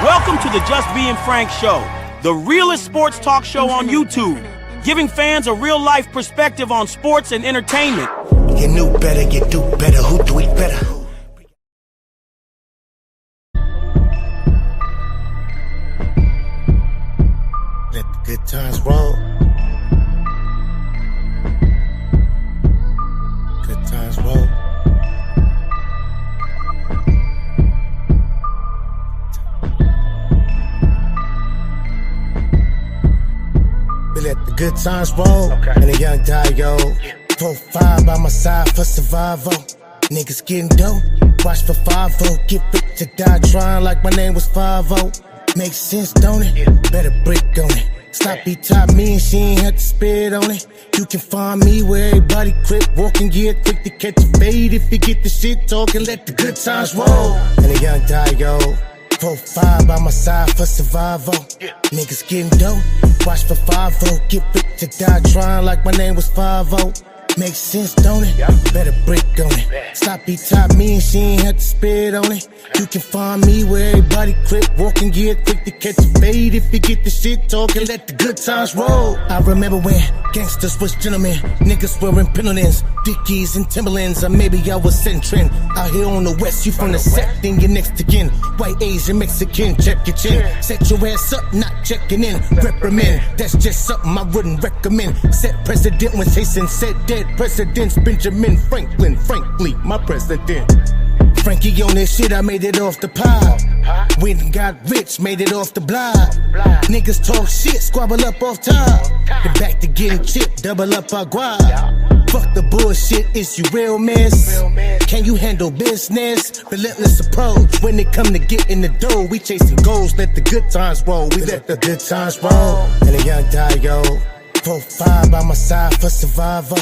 Welcome to the Just Being Frank Show, the realest sports talk show on YouTube, giving fans a real-life perspective on sports and entertainment. You knew better, you do better, who do it better? Let the good times roll. Good times roll. We let the good times roll. And a young Dio. 4-5 by my side for survival. Niggas getting dope. Watch for 5-0. Get fit to die trying like my name was 5-0. Makes sense, don't it? Better brick on it. Sloppy top me and she ain't had to spit on it. You can find me where everybody crip walking, get quick to catch a fade. If you get the shit talking, let the good times roll. And a young Dio. 4-5 by my side for survival. Niggas getting dope. Watch for 5-0. Get fit to die trying like my name was 5-0. Makes sense, don't it? Better brick on it. Sloppy top me and she ain't had to spit on it. You can find me where everybody crip walking, get quick to catch a fade. If you get the shit talking, let the good times roll. I remember when gangsters was gentlemen, niggas wearing penalties, Dickies and Timberlands, or maybe I was setting trend. Out here on the west, you from the set, then you're next again. White, Asian, Mexican, check your chin. Set your ass up, not checking in. Reprimand, that's just something I wouldn't recommend. Set precedent when chasing said dead presidents. Benjamin Franklin, frankly, my president. Frankie on this shit, I made it off the pile. Went and got rich, made it off the block. Niggas talk shit, squabble up off top. Then back to getting chipped, double up our guap. Fuck the bullshit, it's you real miss. Can you handle business? Relentless approach, when it come to getting the dough. We chasing goals, let the good times roll. We let the good times roll. And a young Dio. 4-5 by my side for survival.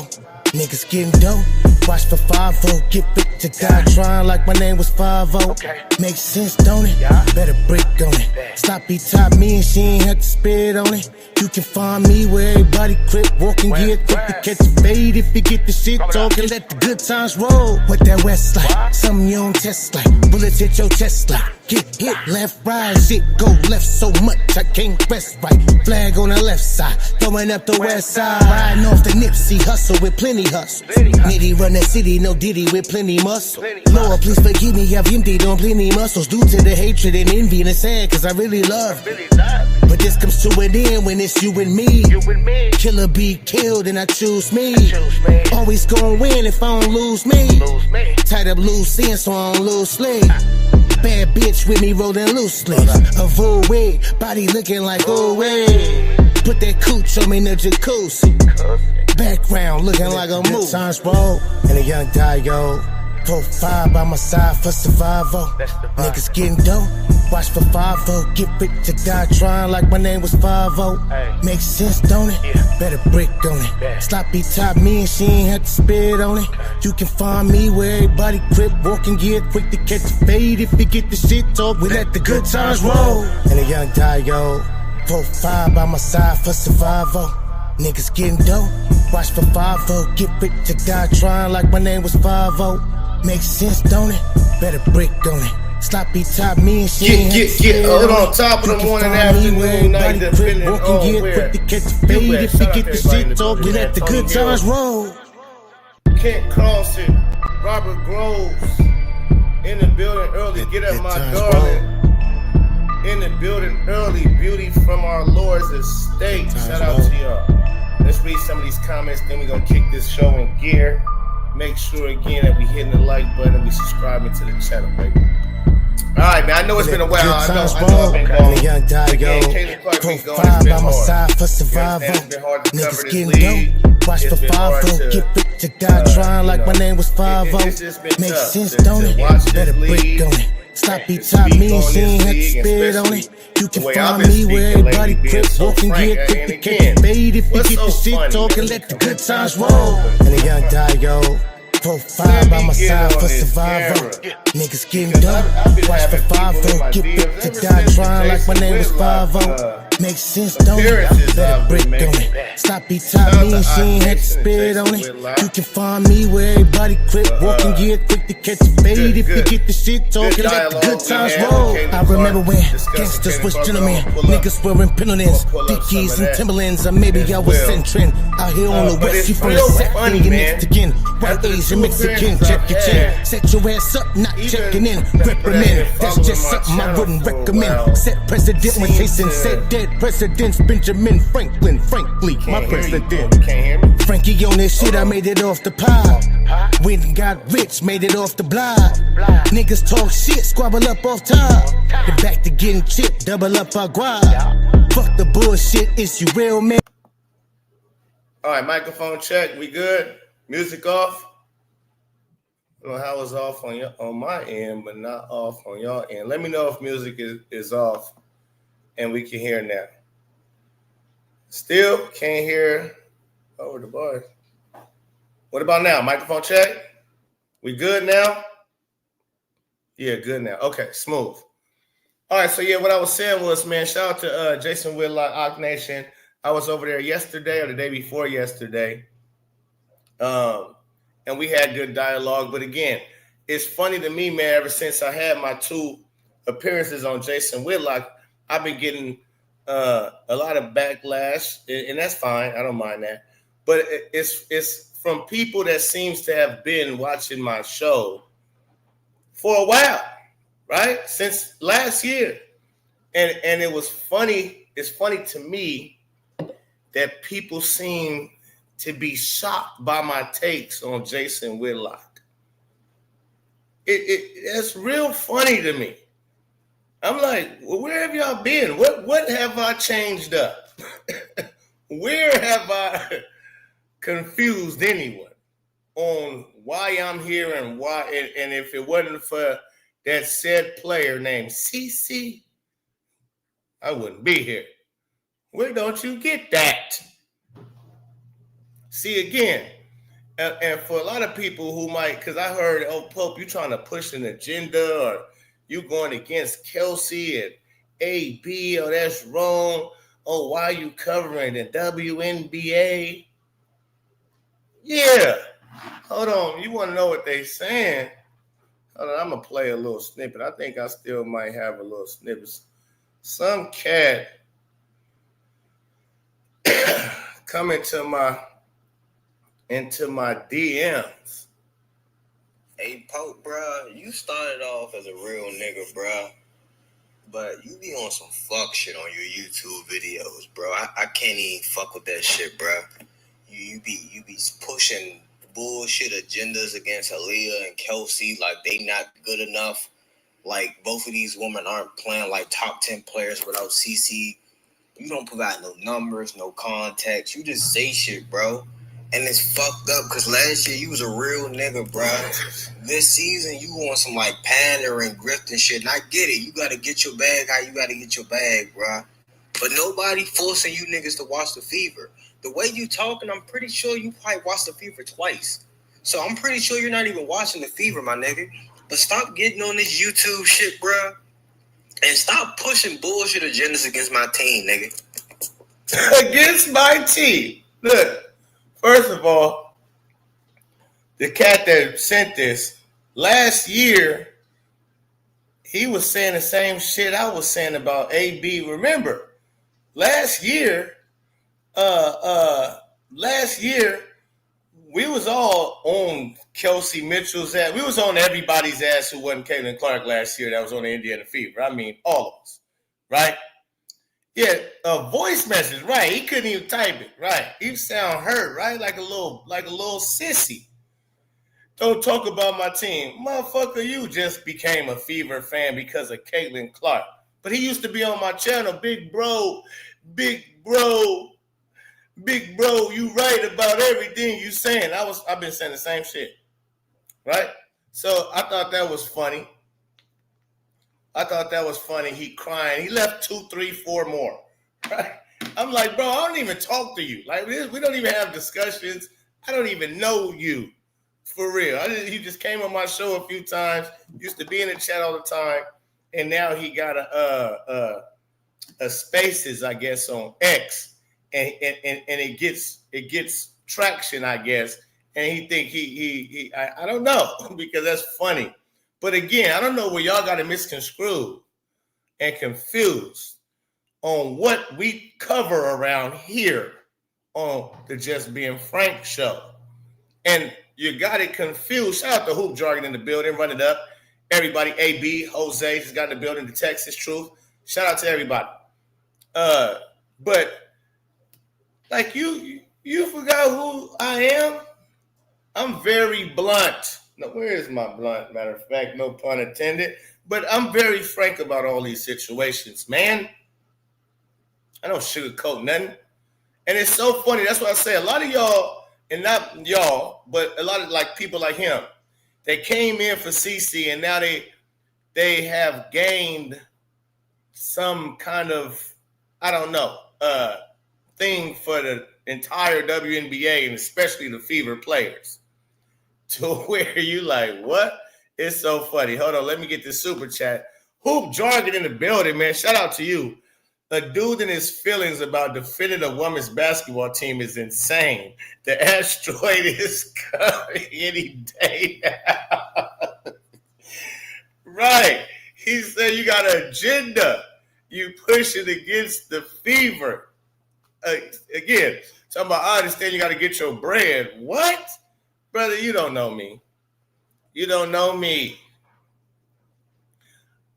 Niggas getting dope. Watch for 5-0. Get fit to die trying like my name was 5-0. Makes sense, don't it? Better brick on it. Sloppy top me and she ain't had to spit on it. You can find me where everybody crip walking, get quick to catch a fade. If you get the shit talking, let the good times roll. What that west like? Something you don't test like. Bullets hit your chest like. Get hit left, right, shit go left so much I can't rest right. Flag on the left side, throwing up the west side. Riding off the Nipsey hustle with plenty hustle. Nitty run that city, no Diddy with plenty muscle. Lord, please forgive me, I've emptied on plenty muscles. Due to the hatred and envy and the sad, cause I really love you. But this comes to an end when it's you and me. Killer be killed and I choose me. Always gonna win if I don't lose me. Tied up loose ends so I don't lose sleep. Bad bitch with me rolling loosely. A full wig, body looking like oh way. Put that cooch on me in the jacuzzi. Background looking like a movie. Times roll and a young Dio. 4-5 by my side for survival. Niggas getting dope. Watch for 5-0. Get fit to die trying like my name was 5-0. Makes sense, don't it? Better brick on it. Sloppy top me and she ain't had to spit on it. You can find me where everybody crip walking, get quick to catch a fade. If you get the shit talk, we let the good times roll. And a young Dio. 4-5 by my side for survival. Niggas getting dope. Watch for 5-0. Get fit to die trying like my name was 5-0. Makes sense, don't it? Better brick on it. Sloppy top me and she get on top of the morning, afternoon, night, depending on where quick to catch a fade. If you get the shit talk, we let the good times roll. Kent Carlson, Robert Groves, in the building early. Get up, my darling. In the building early. Beauty from our Lord's estate. Shout out to y'all. Let's read some of these comments, then we're gonna kick this show in gear. Make sure again that we hitting the like button and we subscribing to the channel, baby. Alright, man, I know it's been a while. I know I've been gone. Young Dio. 4-5 by my side for survival. Niggas getting dope. Watch for 5-0. Get fit to die trying like my name was 5-0. Makes sense, don't it? Better brick on it. Sloppy top me and she ain't had to spit on it. You can find me where everybody crip walking, get quick to catch a fade. If you get the shit talking, let the good times roll. And a young Dio. 4-5 by my side for survival. Niggas getting dope. Watch for 5-0. Get fit to die trying like my name was 5-0. Makes sense, don't it? Better brick on it. Sloppy top me and she ain't had to spit on it. You can find me where everybody crip walking, get quick to catch a fade. If you get the shit talking, let the good times roll. Caitlin I remember Clark, when discussing gangsters Caitlin was Clark, gentlemen, but I'm gonna niggas wearing penalties, pull up some Dickies of and that Timberlands, or maybe as I was well. centering. Out here on the But west, it's you from the real set, funny, then get man. mixed again. White, After the Asian, two Mexican, appearances check I've your chin. had, Set your ass up, not even checking in. people that ain't Reprimand, been that's following just my something I channel wouldn't for a recommend. while Set precedent when seem chasing to- said dead presidents. Benjamin Franklin, frankly, my Can't hear you, president. bro. Can't hear me? Frankie on this shit, Hold I on. made it off the pod. Went and got rich, made it off the block. Niggas talk shit, squabble up off top. Then back to getting chipped, double up our guap. Fuck the bullshit, it's you real, man. All right, microphone check. We good? Music off? I don't know how it's off on my end, but not off on y'all end. Let me know if music is off and we can hear now. Still can't hear over the bar. What about now? Microphone check? We good now? Yeah, good now. Okay, smooth. All right, so yeah, what I was saying was, man, shout out to Jason Whitlock, Ock Nation. I was over there yesterday or the day before yesterday. And we had good dialogue. But again, it's funny to me, man, ever since I had my 2 appearances on Jason Whitlock, I've been getting a lot of backlash, and that's fine. I don't mind that. But it's from people that seems to have been watching my show for a while, right? Since last year. And it was funny. It's funny to me that people seem to be shocked by my takes on Jason Whitlock. It's real funny to me. I'm like, well, where have y'all been? What have I changed up? Where have I confused anyone on why I'm here and why? And if it wasn't for that said player named CC, I wouldn't be here. Where don't you get that? See, again, and for a lot of people who might, because I heard, oh, Pope, you trying to push an agenda, or you going against Kelsey and AB, oh, that's wrong. Oh, why are you covering the WNBA? Yeah. Hold on. You want to know what they saying? Hold on, I'm going to play a little snippet. I think I still might have a little snippet. Some cat come into my DMs. Hey, Pope, bro, you started off as a real nigga, bro, but you be on some fuck shit on your YouTube videos, bro. I can't even fuck with that shit, bro. You be pushing bullshit agendas against Aaliyah and Kelsey like they not good enough. Like both of these women aren't playing like top 10 players without CC. You don't provide no numbers, no context. You just say shit, bro. And it's fucked up because last year you was a real nigga, bro. This season you on some like pandering, grifting shit. And I get it. You got to get your bag how you got to get your bag, bro. But nobody forcing you niggas to watch The Fever. The way you talking, I'm pretty sure you probably watched The Fever twice. So I'm pretty sure you're not even watching The Fever, my nigga. But stop getting on this YouTube shit, bro. And stop pushing bullshit agendas against my team, nigga. Against my team. Look, first of all, the cat that sent this, last year, he was saying the same shit I was saying about AB. Remember, last year, we was all on Kelsey Mitchell's ass. We was on everybody's ass who wasn't Caitlin Clark last year that was on the Indiana Fever. I mean, all of us, right? Yeah, a voice message, right? He couldn't even type it, right? He sound hurt, right? Like a little sissy. Don't talk about my team. Motherfucker, you just became a Fever fan because of Caitlin Clark. But he used to be on my channel, big bro, you right about everything you saying. I've been saying the same shit, right? So I thought that was funny. He crying. He left 2, 3, 4 more, right? I'm like, bro, I don't even talk to you. Like, we don't even have discussions. I don't even know you, for real. He just came on my show a few times. Used to be in the chat all the time, and now he got a Spaces, I guess, on X, and it gets traction, I guess. And he think I don't know because that's funny. But again, I don't know where y'all got it misconstrued. and confused on what we cover around here on the Just Being Frank show. And you got it confused. Shout out to Hoop Jargon in the building, run it up. Everybody, AB, Jose just got in the building, the Texas Truth. Shout out to everybody. But like you forgot who I am? I'm very blunt. Now, where is my blunt? Matter of fact, no pun intended. But I'm very frank about all these situations, man. I don't sugarcoat nothing. And it's so funny. That's why I say a lot of y'all, and not y'all, but a lot of like people like him, they came in for CC and now they have gained some kind of, I don't know, thing for the entire WNBA and especially the Fever players. To where you like, what? It's so funny. Hold on, let me get this super chat. Hoop Jargon in the building, man. Shout out to you. A dude in his feelings about defending a women's basketball team is insane. The asteroid is coming any day now. Right. He said you got an agenda. You pushing against the Fever. Again, talking about, I understand you got to get your bread. What? Brother, you don't know me. You don't know me.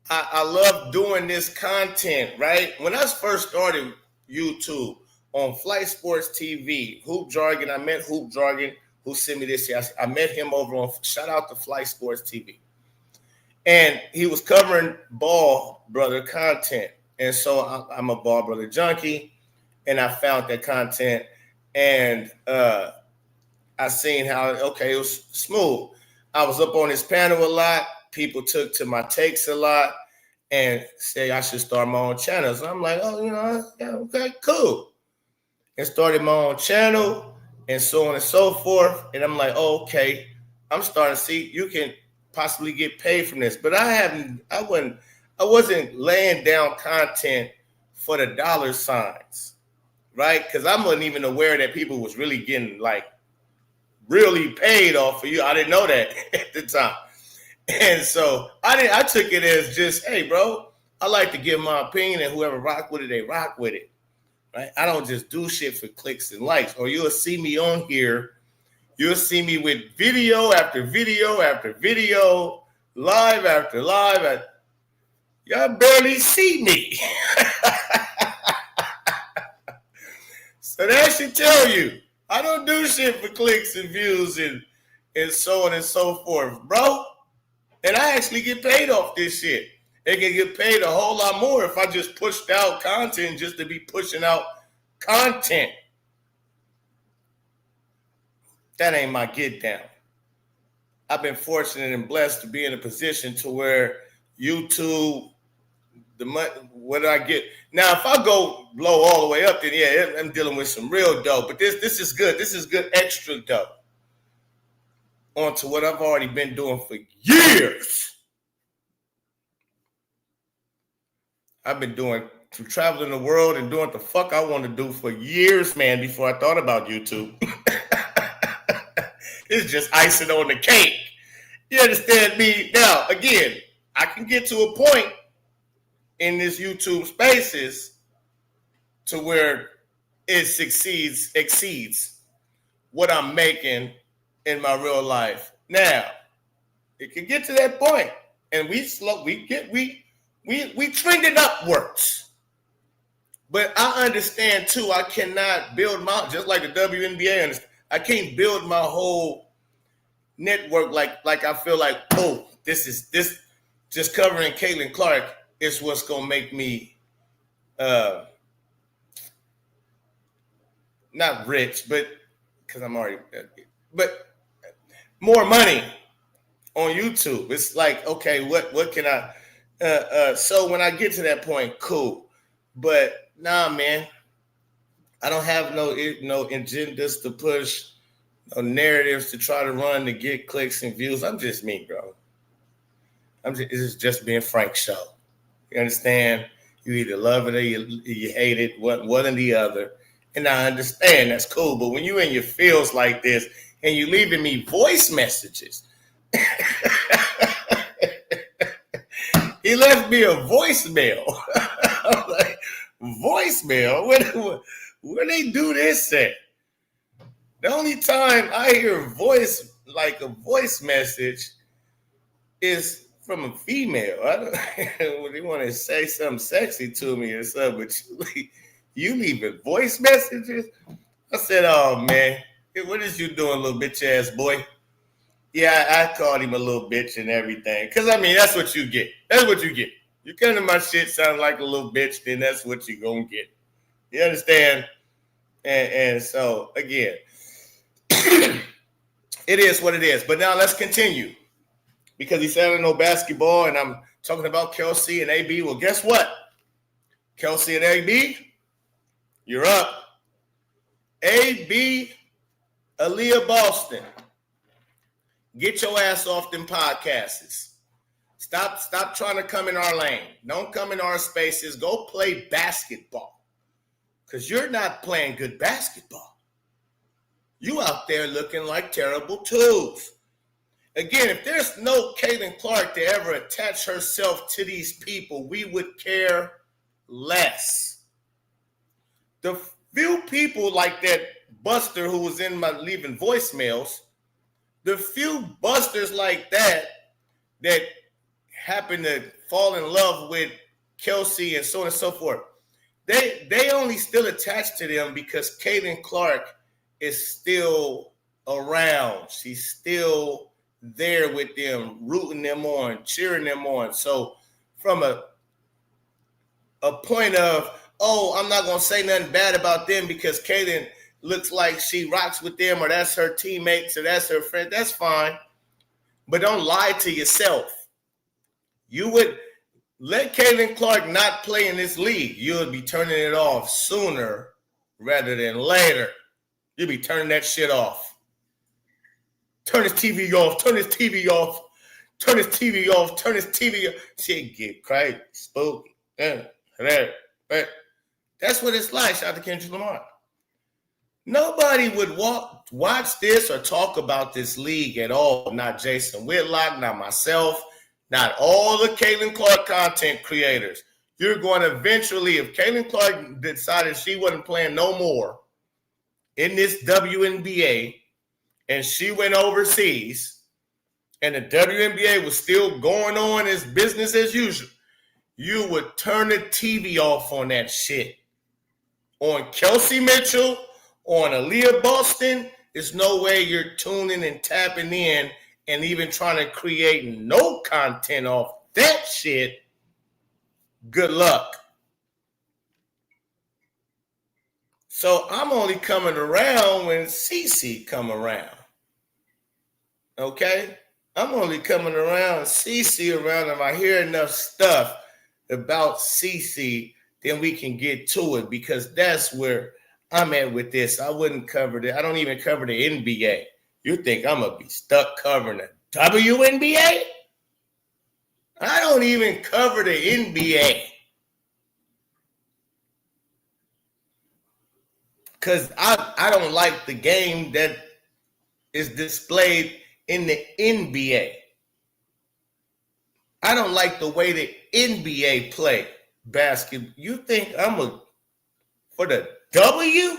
I love doing this content, right? When I first started YouTube on Flight Sports TV, Hoop Jargon, I met Hoop Jargon who sent me this. I met him over on, shout out to Flight Sports TV. And he was covering Ball Brother content. And so I'm a Ball Brother junkie. And I found that content. And I seen how, okay, it was smooth. I was up on his panel a lot. People took to my takes a lot and say I should start my own channel. So I'm like, oh, yeah, okay, cool. And started my own channel and so on and so forth. And I'm like, oh, okay, I'm starting to see you can possibly get paid from this. But I wasn't laying down content for the dollar signs, right? Because I wasn't even aware that people was really getting like really paid off of you. I didn't know that at the time. And so I took it as just, hey, bro, I like to give my opinion and whoever rock with it, they rock with it. Right? I don't just do shit for clicks and likes. Or you'll see me on here. You'll see me with video after video after video, live after live. Y'all barely see me. So that should tell you. I don't do shit for clicks and views and so on and so forth, bro. And I actually get paid off this shit. They can get paid a whole lot more if I just pushed out content just to be pushing out content. That ain't my get down. I've been fortunate and blessed to be in a position to where YouTube, the money, what do I get? Now, if I go blow all the way up, then yeah, I'm dealing with some real dope. But this is good. This is good extra dope. On to what I've already been doing for years. I've been traveling the world and doing what the fuck I want to do for years, man, before I thought about YouTube. It's just icing on the cake. You understand me? Now, again, I can get to a point in this YouTube spaces to where it exceeds what I'm making in my real life. Now, it can get to that point, and we trending upwards. But I understand too, I cannot build just like the WNBA, I can't build my whole network like I feel like, oh, this just covering Caitlin Clark is what's gonna make me not rich, but because I'm already, but more money on YouTube. It's like, okay, what can I? So when I get to that point, cool. But nah, man, I don't have no agendas to push, no narratives to try to run to get clicks and views. I'm just me, bro. This is just being Frank show. You understand? You either love it or you hate it, one or the other. And I understand that's cool. But when you in your feels like this and you leaving me voice messages, He left me a voicemail. I'm like, voicemail? Where they do this at? The only time I hear a voice message is from a female. I don't when they want to say something sexy to me or something, but you leaving voice messages? I said, oh man, what is you doing, little bitch ass boy? Yeah, I called him a little bitch and everything. Cause I mean, that's what you get. That's what you get. You come to my shit sound like a little bitch, then that's what you gonna get. You understand? And so again, it is what it is. But now let's continue. Because he said I know basketball and I'm talking about Kelsey and AB. Well, guess what? Kelsey and AB, you're up. AB, Aaliyah Boston, get your ass off them podcasts. Stop trying to come in our lane. Don't come in our spaces. Go play basketball. Because you're not playing good basketball. You out there looking like terrible twos. Again, if there's no Caitlin Clark to ever attach herself to these people, we would care less. The few people like that Buster who was in my leaving voicemails, the few Busters like that happen to fall in love with Kelsey and so on and so forth, they only still attached to them because Caitlin Clark is still around. She's still there with them, rooting them on, cheering them on. So from a point of, oh, I'm not going to say nothing bad about them because Caitlin looks like she rocks with them or that's her teammates or that's her friend, that's fine. But don't lie to yourself. You would let Caitlin Clark not play in this league. You would be turning it off sooner rather than later. You'd be turning that shit off. Turn his TV off. Turn his TV off. Turn his TV off. Turn his TV off. Shit get crazy, spooky. That's what it's like. Shout out to Kendrick Lamar. Nobody would watch this or talk about this league at all. Not Jason Whitlock, not myself, not all the Caitlin Clark content creators. You're going to eventually, if Caitlin Clark decided she wasn't playing no more in this WNBA, and she went overseas, and the WNBA was still going on as business as usual, you would turn the TV off on that shit. On Kelsey Mitchell, on Aaliyah Boston, there's no way you're tuning and tapping in and even trying to create no content off that shit. Good luck. So I'm only coming around when CeCe come around. Okay? I'm only coming around CeCe around. If I hear enough stuff about CeCe, then we can get to it because that's where I'm at with this. I wouldn't cover it. I don't even cover the NBA. You think I'm going to be stuck covering the WNBA? I don't even cover the NBA. Because I don't like the game that is displayed in the NBA. I don't like the way the NBA play basketball. You think I'm for the W?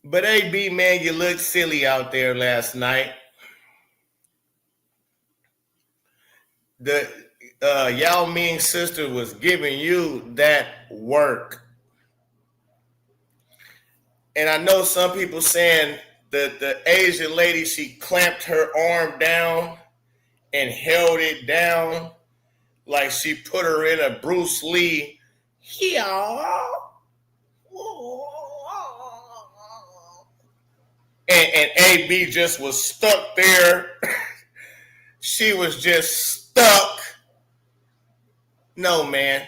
But AB, man, you looked silly out there last night. The Yao Ming's sister was giving you that work. And I know some people saying that the Asian lady, she clamped her arm down and held it down like she put her in a Bruce Lee. And AB just was stuck there. She was just stuck. No, man.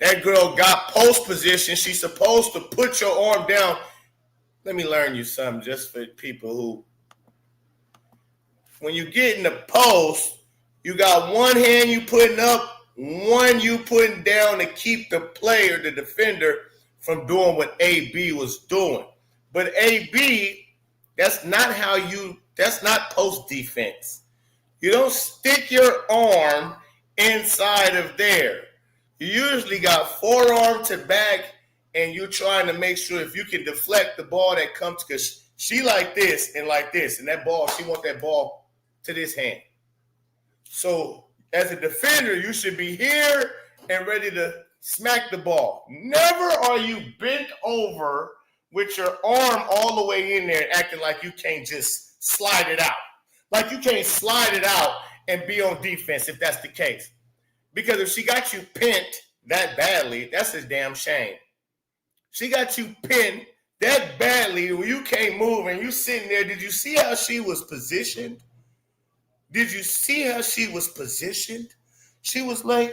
That girl got post position. She's supposed to put your arm down. Let me learn you something just for people who, when you get in the post, you got one hand you putting up, one you putting down to keep the player, the defender, from doing what AB was doing. But AB, that's not how you That's not post defense. You don't stick your arm inside of there. You usually got forearm to back, and you're trying to make sure if you can deflect the ball that comes, because she like this, and that ball, she want that ball to this hand. So as a defender, you should be here and ready to smack the ball. Never are you bent over with your arm all the way in there acting like you can't just slide it out. Like you can't slide it out and be on defense if that's the case. Because if she got you pinned that badly, that's a damn shame. She got you pinned that badly where you can't move and you sitting there. Did you see how she was positioned? Did you see how she was positioned? She was like,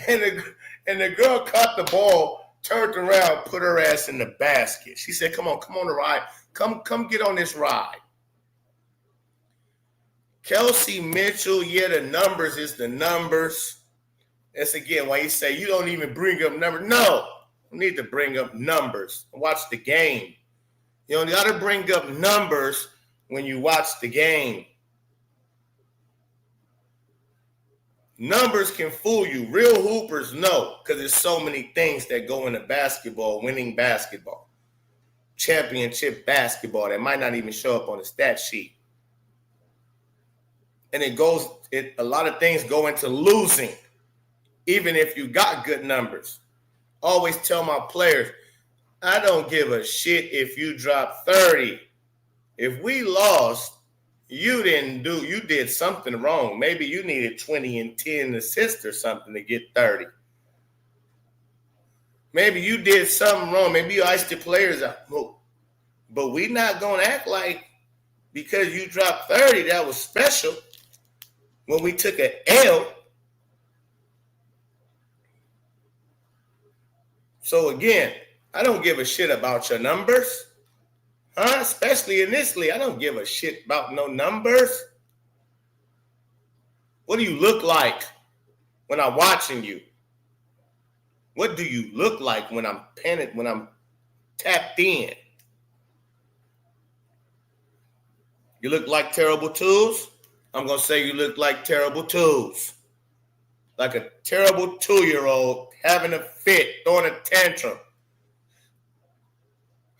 and the girl caught the ball, turned around, put her ass in the basket. She said, come on the ride. Come get on this ride. Kelsey Mitchell, the numbers is the numbers. That's again why you say you don't even bring up numbers. No, you need to bring up numbers. Watch the game. You don't got to bring up numbers when you watch the game. Numbers can fool you. Real hoopers know, because there's so many things that go into basketball, winning basketball, championship basketball that might not even show up on the stat sheet. And a lot of things go into losing, even if you got good numbers. Always tell my players, I don't give a shit if you drop 30. If we lost, you did something wrong. Maybe you needed 20 and 10 assists or something to get 30. Maybe you did something wrong. Maybe you iced the players out. But we not going to act like because you dropped 30, that was special when we took an L. So again, I don't give a shit about your numbers. Especially in this league, I don't give a shit about no numbers. What do you look like when I'm watching you? What do you look like when I'm panicked, when I'm tapped in? You look like terrible twos? I'm going to say you look like terrible twos. Like a terrible 2-year-old having a fit, throwing a tantrum.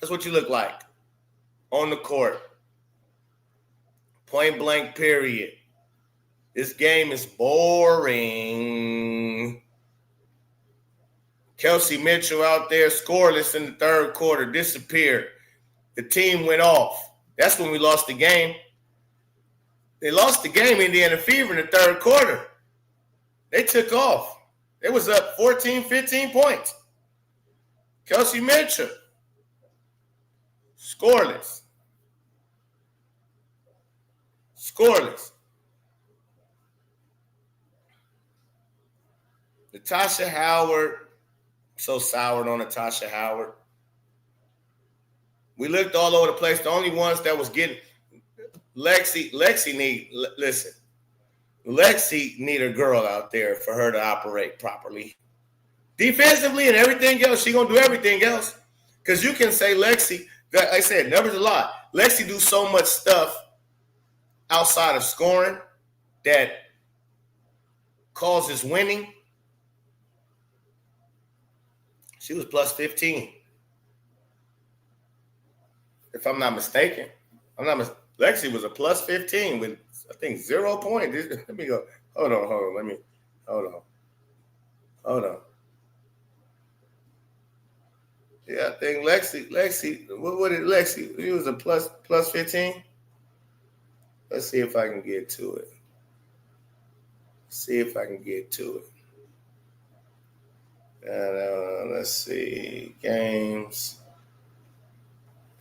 That's what you look like. On the court. Point blank, period. This game is boring. Kelsey Mitchell out there scoreless in the third quarter, disappeared. The team went off. That's when we lost the game. They lost the game, Indiana Fever, in the third quarter. They took off. It was up 14, 15 points. Kelsey Mitchell. Scoreless. Natasha Howard. So soured on Natasha Howard. We looked all over the place. The only ones that was getting Lexi need a girl out there for her to operate properly. Defensively and everything else, she going to do everything else. Because you can say Lexi, like I said, numbers a lot. Lexi do so much stuff outside of scoring that causes winning. She was plus 15. If I'm not mistaken. Lexi was a plus 15 with, I think, 0 points. Let me go. Hold on. Hold on. Yeah, I think Lexi, what did Lexi? He was a plus 15. Let's see if I can get to it. Let's see. Games.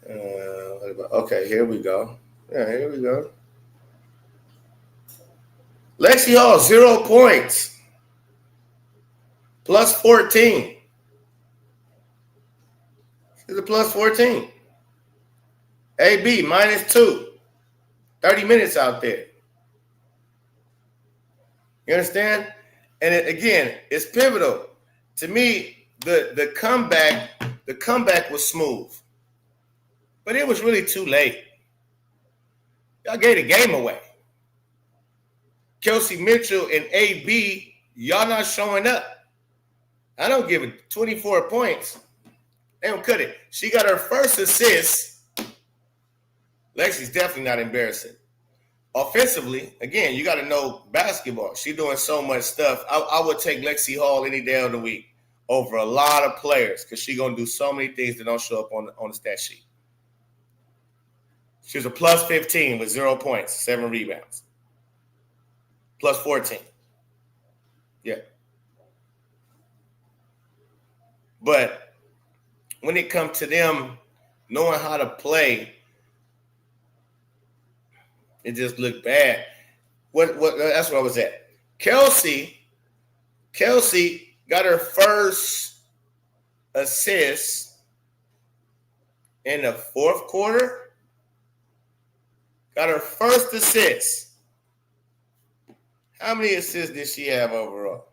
Okay, here we go. Yeah, here we go. Lexi Hall, 0 points. Plus 14. She's a plus 14. AB, minus 2. 30 minutes out there. You understand? And again, it's pivotal. To me, the comeback was smooth. But it was really too late. Y'all gave the game away. Kelsey Mitchell and AB, y'all not showing up. I don't give it 24 points. They don't cut it. She got her first assist. Lexi's definitely not embarrassing. Offensively, again, you got to know basketball. She's doing so much stuff. I would take Lexi Hall any day of the week over a lot of players because she's going to do so many things that don't show up on the stat sheet. She was a plus 15 with 0 points, 7 rebounds. Plus 14. Yeah. But when it comes to them knowing how to play, it just looked bad. What? That's where I was at. Kelsey got her first assist in the fourth quarter. Got her first assist. How many assists did she have overall?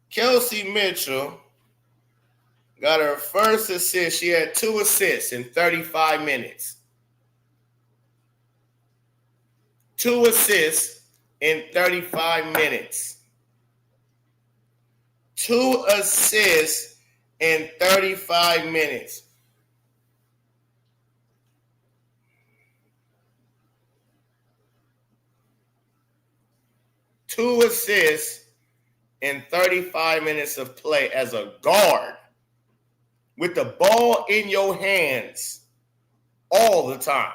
Kelsey Mitchell got her first assist. She had 2 assists in 35 minutes. 2 assists in 35 minutes. 2 assists in 35 minutes. Two assists in 35 minutes of play as a guard with the ball in your hands all the time.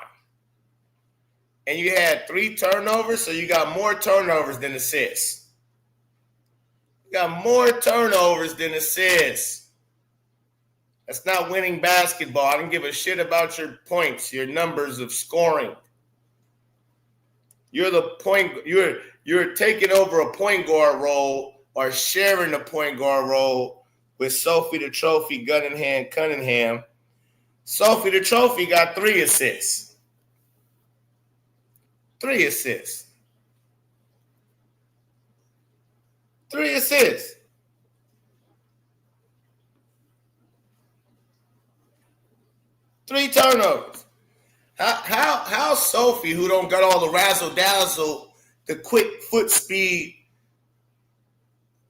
And you had 3 turnovers, so you got more turnovers than assists. You got more turnovers than assists. That's not winning basketball. I don't give a shit about your points, your numbers of scoring. You're the point. You're taking over a point guard role or sharing a point guard role with Sophie the Trophy Cunningham. Sophie the Trophy got 3 assists. 3 assists. 3 assists. Three turnovers. How Sophie, who don't got all the razzle dazzle, the quick foot speed,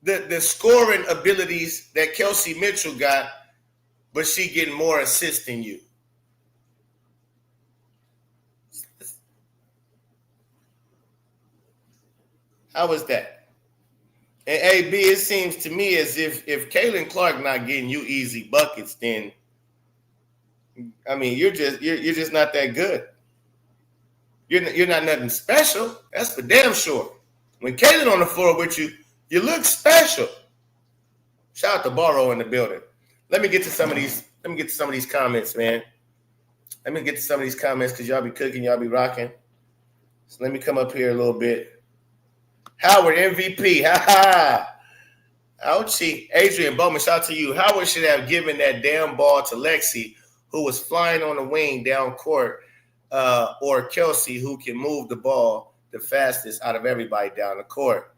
the scoring abilities that Kelsey Mitchell got, but she getting more assists than you? How was that? And AB, it seems to me as if Kaylin Clark not getting you easy buckets, then I mean you're just not that good. You're not nothing special. That's for damn sure. When Kaylin on the floor with you, you look special. Shout out to Borrow in the building. Let me get to some of these comments, man. Let me get to some of these comments because y'all be cooking, y'all be rocking. So let me come up here a little bit. Howard, MVP. Ha-ha. Ouchie. Adrian Bowman, shout out to you. Howard should have given that damn ball to Lexi, who was flying on the wing down court, or Kelsey, who can move the ball the fastest out of everybody down the court.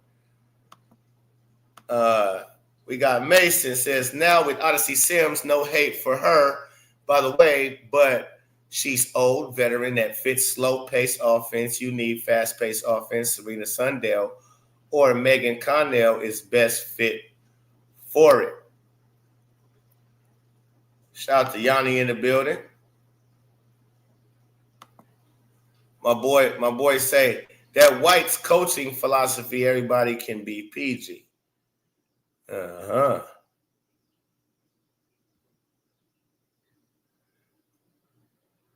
We got Mason says, now with Odyssey Sims, no hate for her, by the way, but she's old, veteran that fits slow-paced offense. You need fast-paced offense. Serena Sundell or Megan Connell is best fit for it. Shout out to Yanni in the building. My boy say that White's coaching philosophy, everybody can be PG.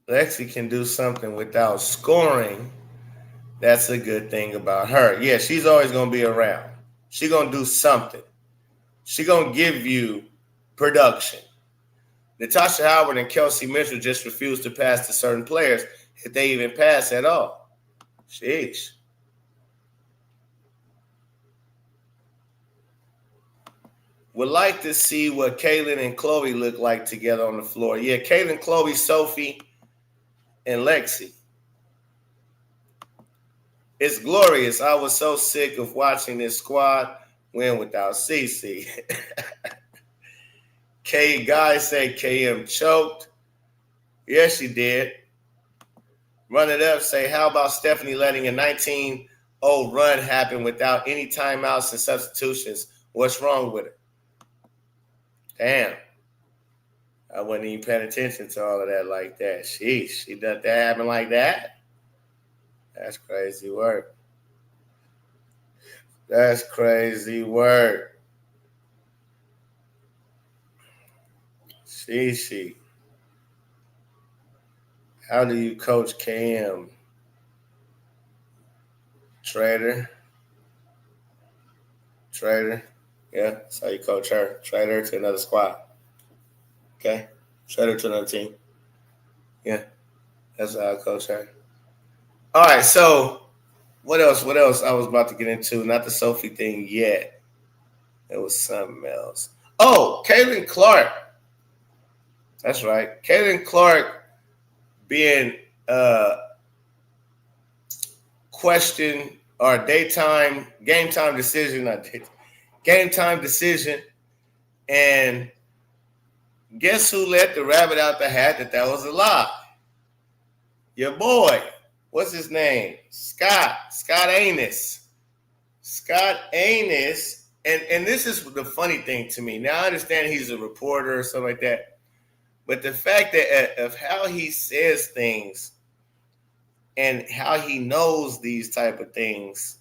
Lexi can do something without scoring. That's a good thing about her. Yeah, she's always going to be around. She's going to do something. She's going to give you production. Natasha Howard and Kelsey Mitchell just refused to pass to certain players if they even pass at all. Sheesh. Would like to see what Kaylin and Chloe look like together on the floor. Yeah, Kaylin, Chloe, Sophie, and Lexi. It's glorious. I was so sick of watching this squad win without CC. K guys say KM choked. Yes, she did. Run it up. Say, how about Stephanie letting a 19-0 run happen without any timeouts and substitutions? What's wrong with it? Damn. I wasn't even paying attention to all of that like that. Sheesh. She let that happen like that? That's crazy work. That's crazy work. Sheesh. How do you coach KM? Trader. Yeah, that's how you coach her. Trade her to another squad. Okay? Trade her to another team. Yeah, that's how I coach her. All right, so what else I was about to get into? Not the Sophie thing yet. It was something else. Oh, Caitlin Clark. That's right. Caitlin Clark being questioned or game time decision, and guess who let the rabbit out the hat that was a lie? Your boy. What's his name? Scott Anus. And this is the funny thing to me. Now I understand he's a reporter or something like that, but the fact that of how he says things and how he knows these type of things,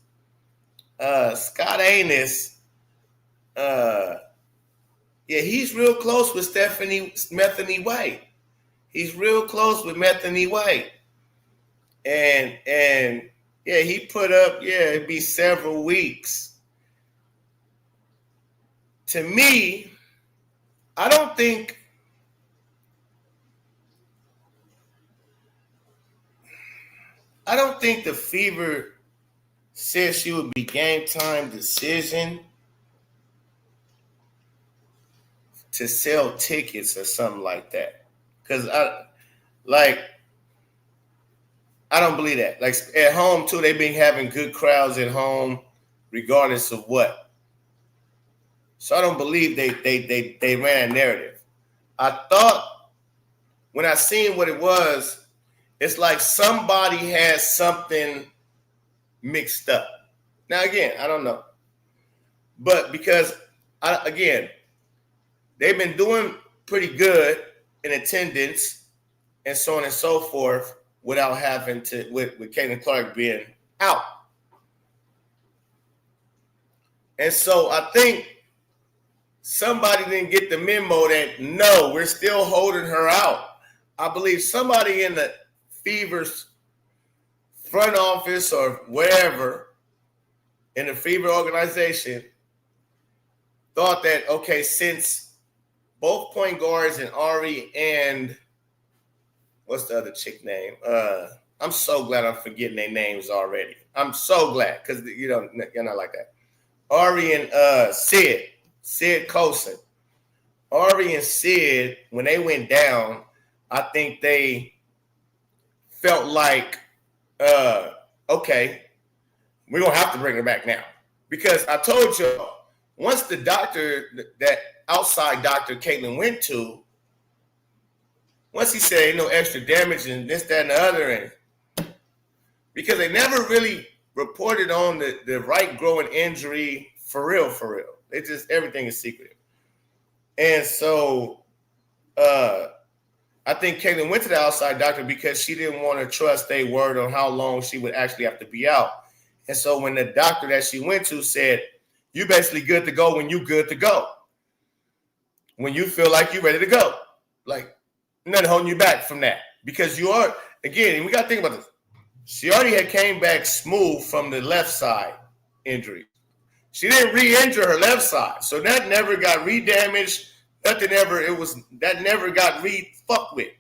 Scott Anus, he's real close with Methany White. He's real close with Methany White. And he put up, it'd be several weeks. To me, I don't think the Fever said she would be game time decision to sell tickets or something like that. Because I don't believe that. Like at home too, they've been having good crowds at home, regardless of what. So I don't believe they ran a narrative. I thought when I seen what it was, it's like somebody has something mixed up. Now again, I don't know, but because they've been doing pretty good in attendance and so on and so forth, without having to, with Caitlin Clark being out. And so I think somebody didn't get the memo that, no, we're still holding her out. I believe somebody in the Fever's front office or wherever in the Fever organization thought that, okay, since both point guards and Ari and what's the other chick name? I'm so glad I'm forgetting their names already. I'm so glad because you're not like that. Ari and Sid Colson. Ari and Sid, when they went down, I think they felt like, okay, we're gonna have to bring her back now. Because I told you, once the doctor, that outside doctor Caitlin went to, once he said no extra damage and this, that, and the other, and because they never really reported on the right growing injury for real. They just, everything is secretive. And so I think Caitlin went to the outside doctor because she didn't want to trust their word on how long she would actually have to be out. And so when the doctor that she went to said, you're basically good to go when you're good to go, when you feel like you're ready to go, like, nothing holding you back from that, because you are, again, we got to think about this. She already had came back smooth from the left side injury. She didn't re-injure her left side, so that never got re-damaged. That never got re-fucked with.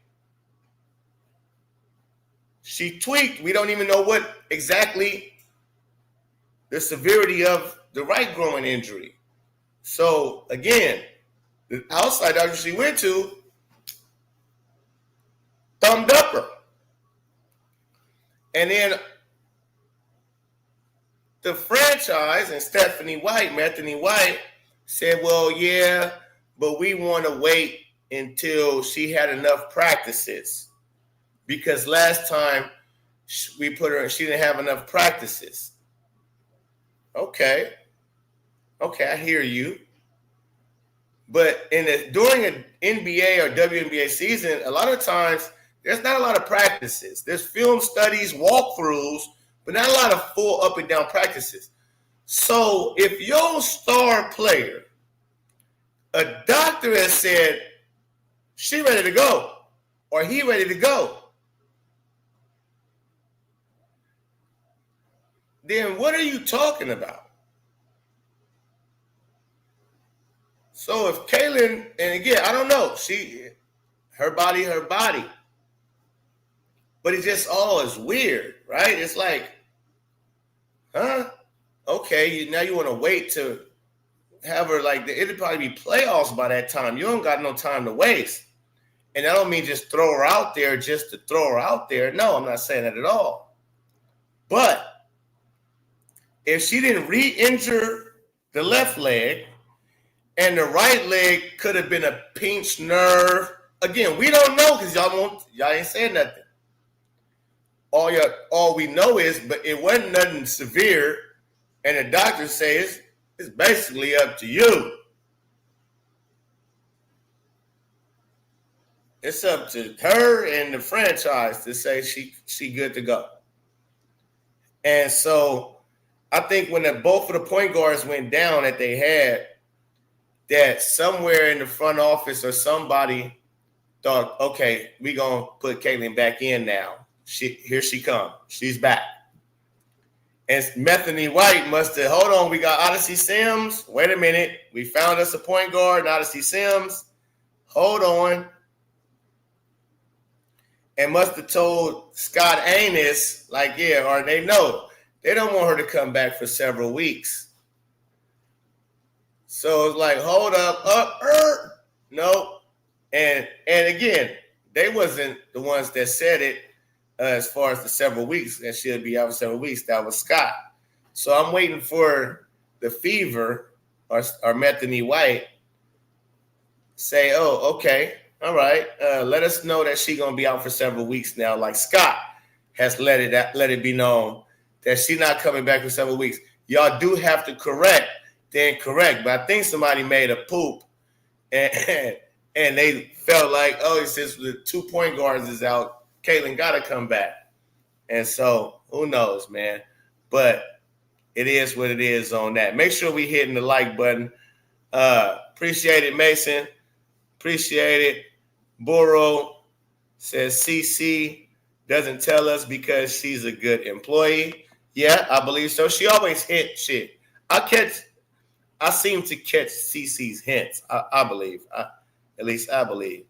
She tweaked. We don't even know what exactly the severity of the right growing injury. So again, the outside doctor she went to thumbed up her. And then the franchise and Methany White said, well, yeah, but we want to wait until she had enough practices. Because last time we put her, she didn't have enough practices. Okay, I hear you. But during an NBA or WNBA season, a lot of times there's not a lot of practices. There's film studies, walkthroughs, but not a lot of full up and down practices. So if your star player, a doctor has said she ready to go or he ready to go, then what are you talking about? So if Kaylin, and again, I don't know, her body. But it just all is weird, right? It's like, huh? Okay, now you want to wait to have her like, it'll probably be playoffs by that time. You don't got no time to waste. And I don't mean just throw her out there just to throw her out there. No, I'm not saying that at all. But if she didn't re-injure the left leg and the right leg could have been a pinched nerve, again, we don't know because y'all ain't saying nothing. All we know is, but it wasn't nothing severe, and the doctor says it's basically up to you. It's up to her and the franchise to say she good to go. And so I think when both of the point guards went down that they had, that somewhere in the front office or somebody thought, okay, we gonna put Caitlin back in now. Here she come. She's back. And Bethany White must have, hold on, we got Odyssey Sims. Wait a minute. We found us a point guard, Odyssey Sims. Hold on. And must have told Scott Anis, like, yeah, or they know. They don't want her to come back for several weeks. So it's like, hold up, no. And again, they wasn't the ones that said it as far as the several weeks, that she'll be out for several weeks. That was Scott. So I'm waiting for the Fever or Bethany White say, oh, okay, all right, let us know that she's going to be out for several weeks now, like Scott has let it be known that she's not coming back for several weeks. Y'all do have to correct the incorrect, but I think somebody made a poop and they felt like, oh, since the 2 point guards is out, Caitlin got to come back. And so who knows, man. But it is what it is on that. Make sure we hitting the like button. Appreciate it, Mason. Appreciate it. Boro says CC doesn't tell us because she's a good employee. Yeah, I believe so. She always hint shit. I seem to catch CC's hints. I believe. At least I believe.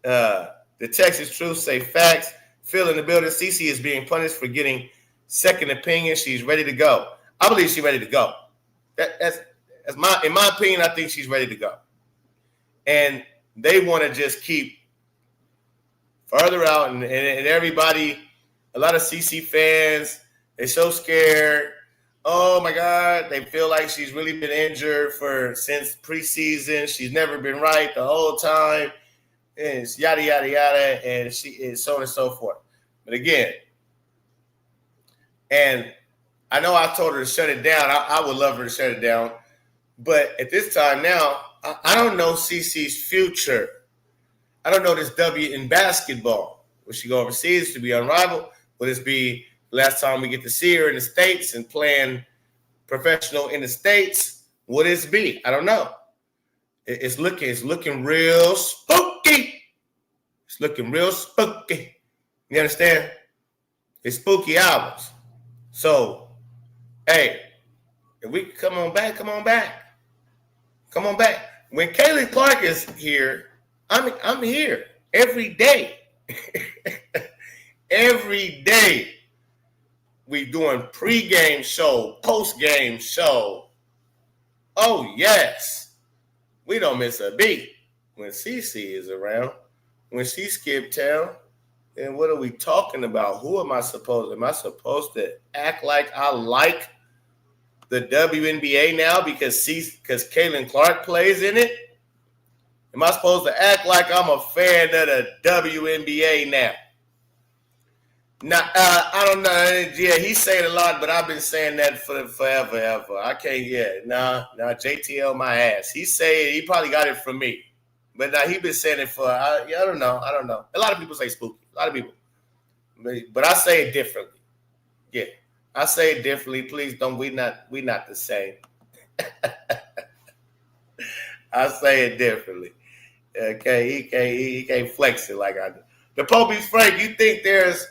The Texas Truth say facts. Phil in the building. CC is being punished for getting second opinion. She's ready to go. I believe she's ready to go. In my opinion, I think she's ready to go. And they want to just keep further out. And everybody, a lot of CC fans, they're so scared. Oh, my God. They feel like she's really been injured since preseason. She's never been right the whole time. And it's yada, yada, yada. And she is so on and so forth. But again, and I know I told her to shut it down. I would love her to shut it down. But at this time now, I don't know CC's future. I don't know this W in basketball. Will she go overseas to be unrivaled? Will this be the last time we get to see her in the States and playing professional in the States? Will this be? I don't know. It's looking real spooky. It's looking real spooky. You understand? It's spooky hours. So, hey, if we come on back. Come on back. When Kaylee Clark is here, I'm here every day. Every day we doing pregame show, postgame show. Oh, yes. We don't miss a beat when CC is around. When she skipped town, then what are we talking about? Who am I supposed to act like I like the WNBA now because Caitlin Clark plays in it? Am I supposed to act like I'm a fan of the WNBA now? I don't know. Yeah, he's saying a lot, but I've been saying that for forever, ever. I can't. Yeah, JTL my ass. He probably got it from me, but he been saying it for. I don't know. A lot of people say spooky. A lot of people, but I say it differently. Yeah, I say it differently. Please don't. We not the same. I say it differently. Okay, he can't flex it like I do. The Popey's Frank, you think there's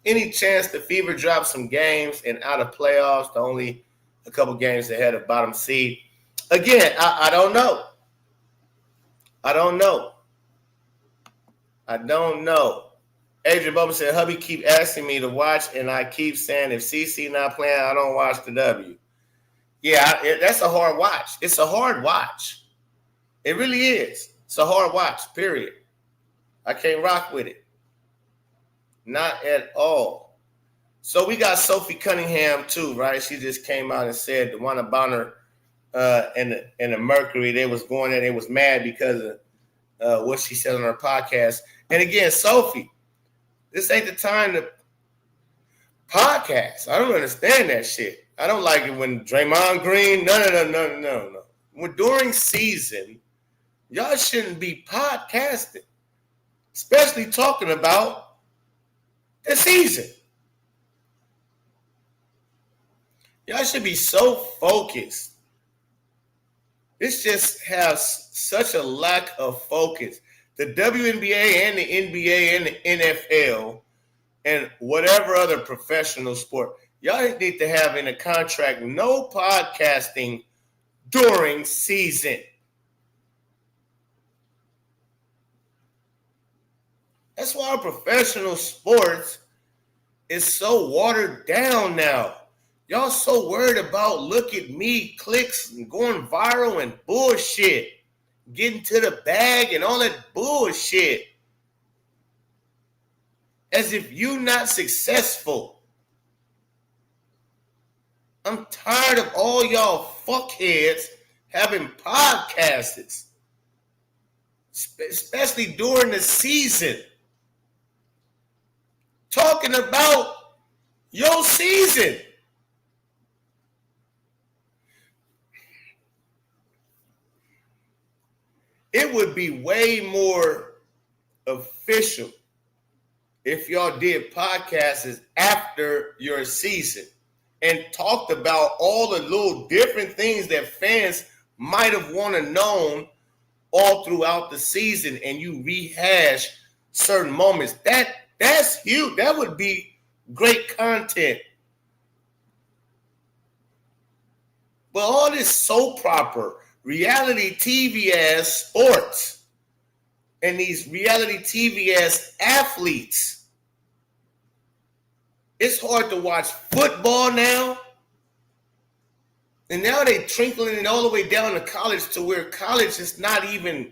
any chance the Fever drops some games and out of playoffs, the only a couple games ahead of bottom seed? Again, I don't know. I don't know. Adrian Bubba said, hubby keep asking me to watch, and I keep saying if CC not playing, I don't watch the W. Yeah, that's a hard watch. It's a hard watch. It really is. It's a hard watch, period. I can't rock with it. Not at all. So we got Sophie Cunningham too, right? She just came out and said the Wanda Bonner and the Mercury, they was going there. They was mad because of what she said on her podcast. And again, Sophie, this ain't the time to podcast. I don't understand that shit. I don't like it when Draymond Green, no. When during season, y'all shouldn't be podcasting, especially talking about the season. Y'all should be so focused. This just has such a lack of focus. The WNBA and the NBA and the NFL and whatever other professional sport, y'all need to have in a contract no podcasting during season. That's why professional sports is so watered down now. Y'all so worried about look at me, clicks, and going viral and bullshit. Getting to the bag and all that bullshit. As if you not successful. I'm tired of all y'all fuckheads having podcasts. Especially during the season. Talking about your season. It would be way more official if y'all did podcasts after your season and talked about all the little different things that fans might have wanted to know all throughout the season, and you rehash certain moments. That's huge. That would be great content. But all this soap opera, reality TV ass sports, and these reality TV ass athletes. It's hard to watch football now. And now they trickling it all the way down to college to where college is not even,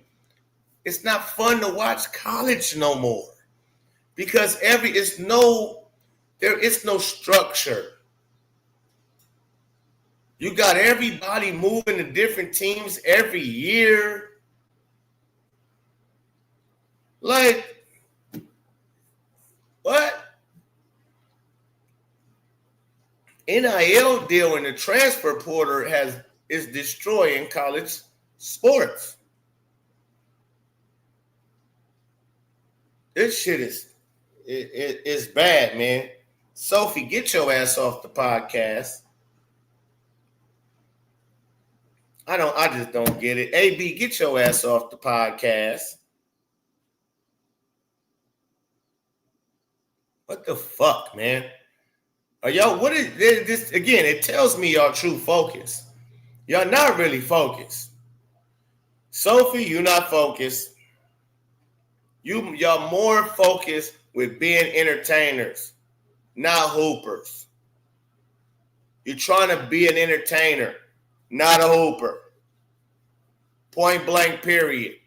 it's not fun to watch college no more. Because there is no structure. You got everybody moving to different teams every year. Like, what? NIL deal and the transfer portal is destroying college sports. This shit is bad, man. Sophie, get your ass off the podcast. I just don't get it. AB, get your ass off the podcast. What the fuck, man? Are y'all, what is this? Again, it tells me y'all true focus. Y'all not really focused. Sophie, you're not focused. Y'all more focused with being entertainers, not hoopers. You're trying to be an entertainer, not a hooper. Point blank, period.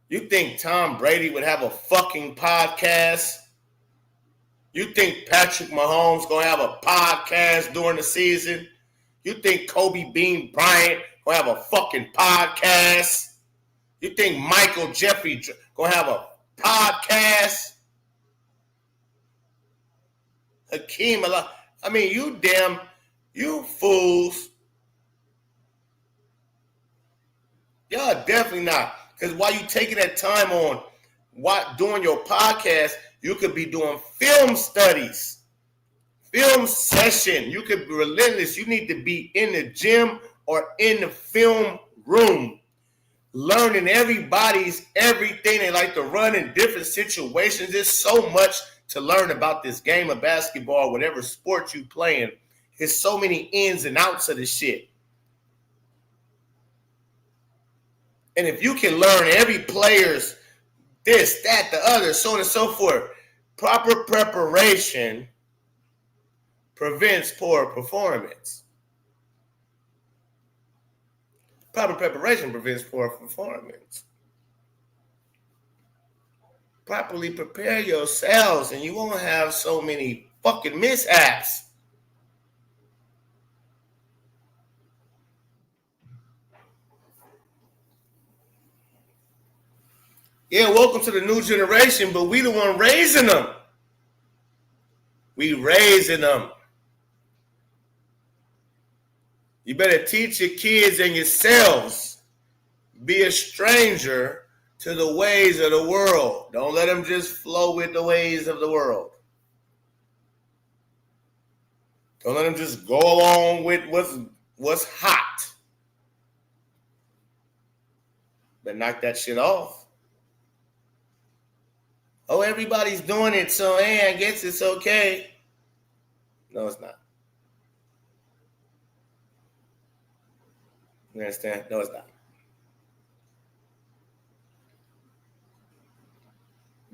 You think Tom Brady would have a fucking podcast? You think Patrick Mahomes going to have a podcast during the season? You think Kobe Bean Bryant going to have a fucking podcast? You think Michael Jeffrey going to have a podcast? Hakeem, I mean, you fools. Y'all definitely not. Because while you taking that time on doing your podcast, you could be doing film studies, film session. You could be relentless. You need to be in the gym or in the film room, learning everybody's everything they like to run in different situations. There's so much to learn about this game of basketball, whatever sport you playing. There's so many ins and outs of this shit. And if you can learn every player's this, that, the other, so on and so forth, proper preparation prevents poor performance. Proper preparation prevents poor performance. Properly prepare yourselves and you won't have so many fucking mishaps. Yeah, welcome to the new generation, but we the one raising them. We raising them. You better teach your kids and yourselves. Be a stranger to the ways of the world. Don't let them just flow with the ways of the world. Don't let them just go along with what's hot. But knock that shit off. Oh, everybody's doing it, so hey, I guess it's okay. No, it's not. You understand? No, it's not.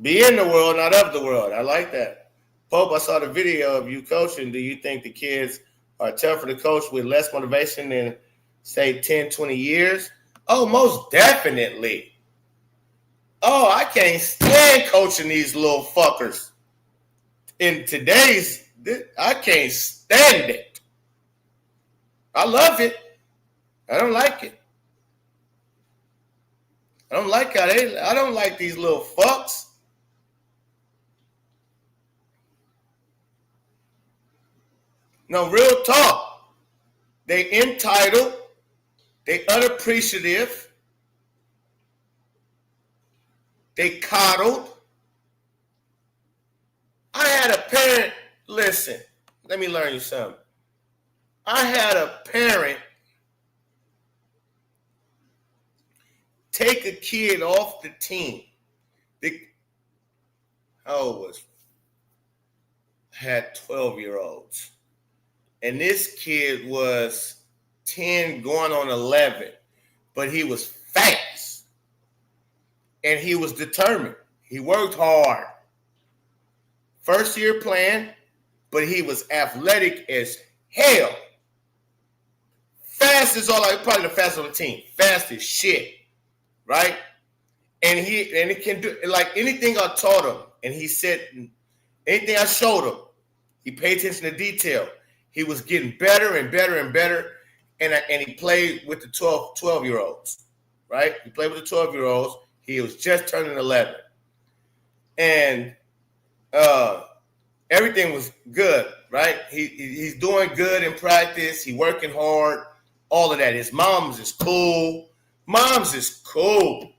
Be in the world, not of the world. I like that. Pope, I saw the video of you coaching. Do you think the kids are tougher to coach with less motivation than, say, 10, 20 years? Oh, most definitely. Oh, I can't stand coaching these little fuckers. In today's, I can't stand it. I love it. I don't like it. I don't like these little fucks. No, real talk. They entitled. They unappreciative. They coddled. I had a parent, listen, let me learn you something. I had a parent take a kid off the team. Had 12-year-olds. And this kid was 10 going on 11, but he was fast. And he was determined. He worked hard. First year playing, but he was athletic as hell. Fast as probably the fastest on the team. Fast as shit. Right? And he can do like anything I taught him. And he said anything I showed him, he paid attention to detail. He was getting better and better and better. And he played with the 12-year-olds. Right? He played with the 12-year-olds. He was just turning 11. And everything was good, right? He's doing good in practice. He's working hard, all of that. His mom's is cool. Mom's is cool,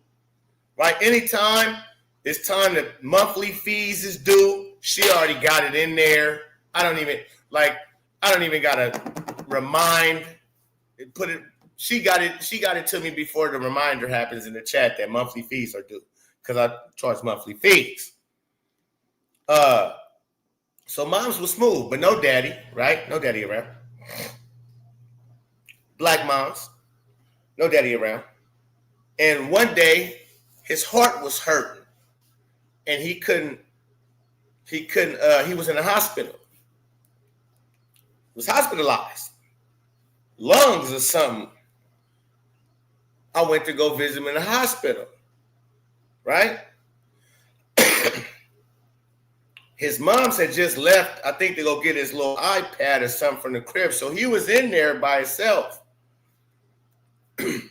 right? Anytime it's time that monthly fees is due, she already got it in there. I don't even got to remind, put it. She got it to me before the reminder happens in the chat that monthly fees are due because I charge monthly fees. So moms was smooth, but no daddy, right? No daddy around. Black moms, no daddy around. And one day his heart was hurting and he was in the hospital. He was hospitalized. Lungs or something. I went to go visit him in the hospital, right? His moms had just left, I think, to go get his little iPad or something from the crib. So he was in there by himself. I'm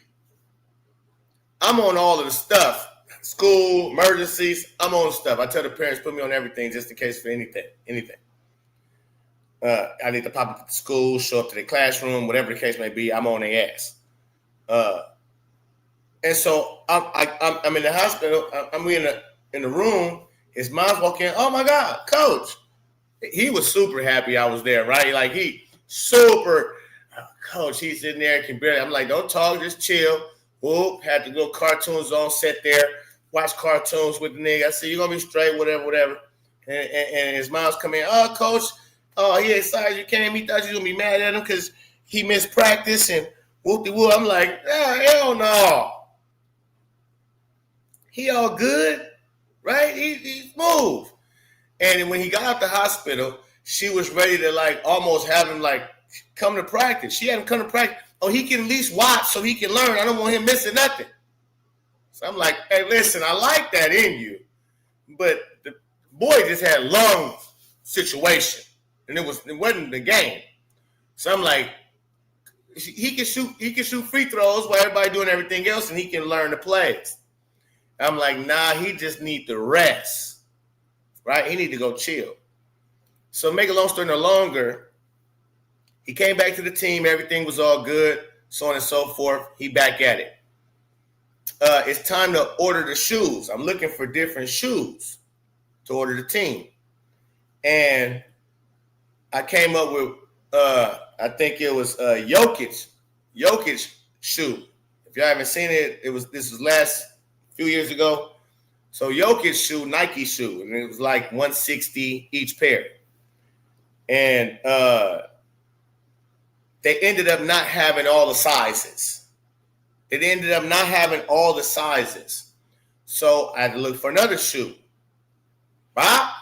on all of the stuff. School, emergencies, I'm on stuff. I tell the parents, put me on everything just in case for anything. I need to pop up to the school, show up to the classroom, whatever the case may be. I'm on their ass. And so I'm in the hospital. I'm in the room. His mom's walking in. Oh my God, coach. He was super happy I was there, right? Like he super, coach, he's in there, can barely. I'm like, don't talk, just chill. Whoop, had the little cartoons on, sit there, watch cartoons with the nigga. I said, you're going to be straight, whatever. And his mom's coming in. Oh, coach, he excited you came. He thought you was going to be mad at him because he missed practice and whoop-de-whoop. I'm like, hell no. He all good, right? He's smooth. And when he got out the hospital, she was ready to like almost have him like come to practice. She had him come to practice. Oh, he can at least watch so he can learn. I don't want him missing nothing. So I'm like, hey, listen, I like that in you. But the boy just had a lung situation. And it wasn't the game. So I'm like, he can shoot free throws while everybody doing everything else, and he can learn the plays. I'm like, nah, he just need to rest. Right? He need to go chill. So make a long story no longer, he came back to the team. Everything was all good, so on and so forth. He back at it. It's time to order the shoes. I'm looking for different shoes to order the team. And I came up with, I think it was Jokic shoe. If y'all haven't seen it, this was last few years ago. So Jokic shoe, Nike shoe, and it was like $160 each pair. And they ended up not having all the sizes. So I had to look for another shoe. Right?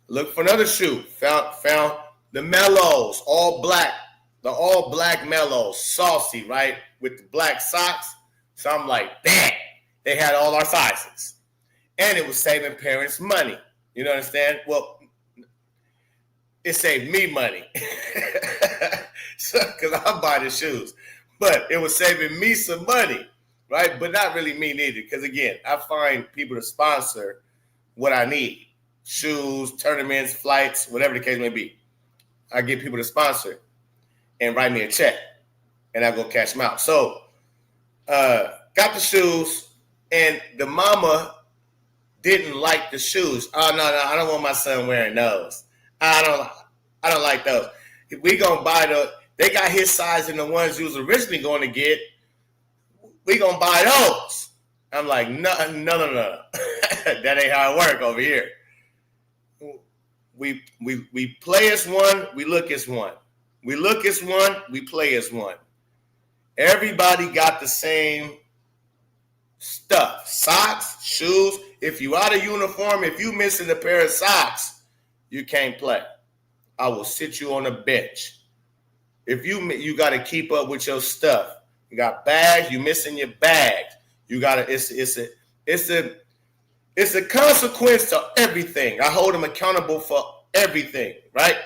Look for another shoe. Found the Mellows, all black. The all black Mellows, saucy, right? With the black socks. So I'm like, damn. They had all our sizes. And it was saving parents money. You know what I'm saying? Well, it saved me money. Because I buy the shoes. But it was saving me some money, right? But not really me neither. Because, again, I find people to sponsor what I need. Shoes, tournaments, flights, whatever the case may be. I get people to sponsor and write me a check. And I go cash them out. So, got the shoes. And the mama didn't like the shoes. Oh, no, I don't want my son wearing those. I don't like those. If we gonna buy they got his size in the ones he was originally going to get. We gonna buy those. I'm like, no. That ain't how it work over here. We play as one, we look as one. We look as one, we play as one. Everybody got the same stuff, socks, shoes. If you out of uniform, if you missing a pair of socks, you can't play. I will sit you on a bench. If you got to keep up with your stuff. You got bags, you missing your bags. You got to. It's a consequence to everything. I hold them accountable for everything, right?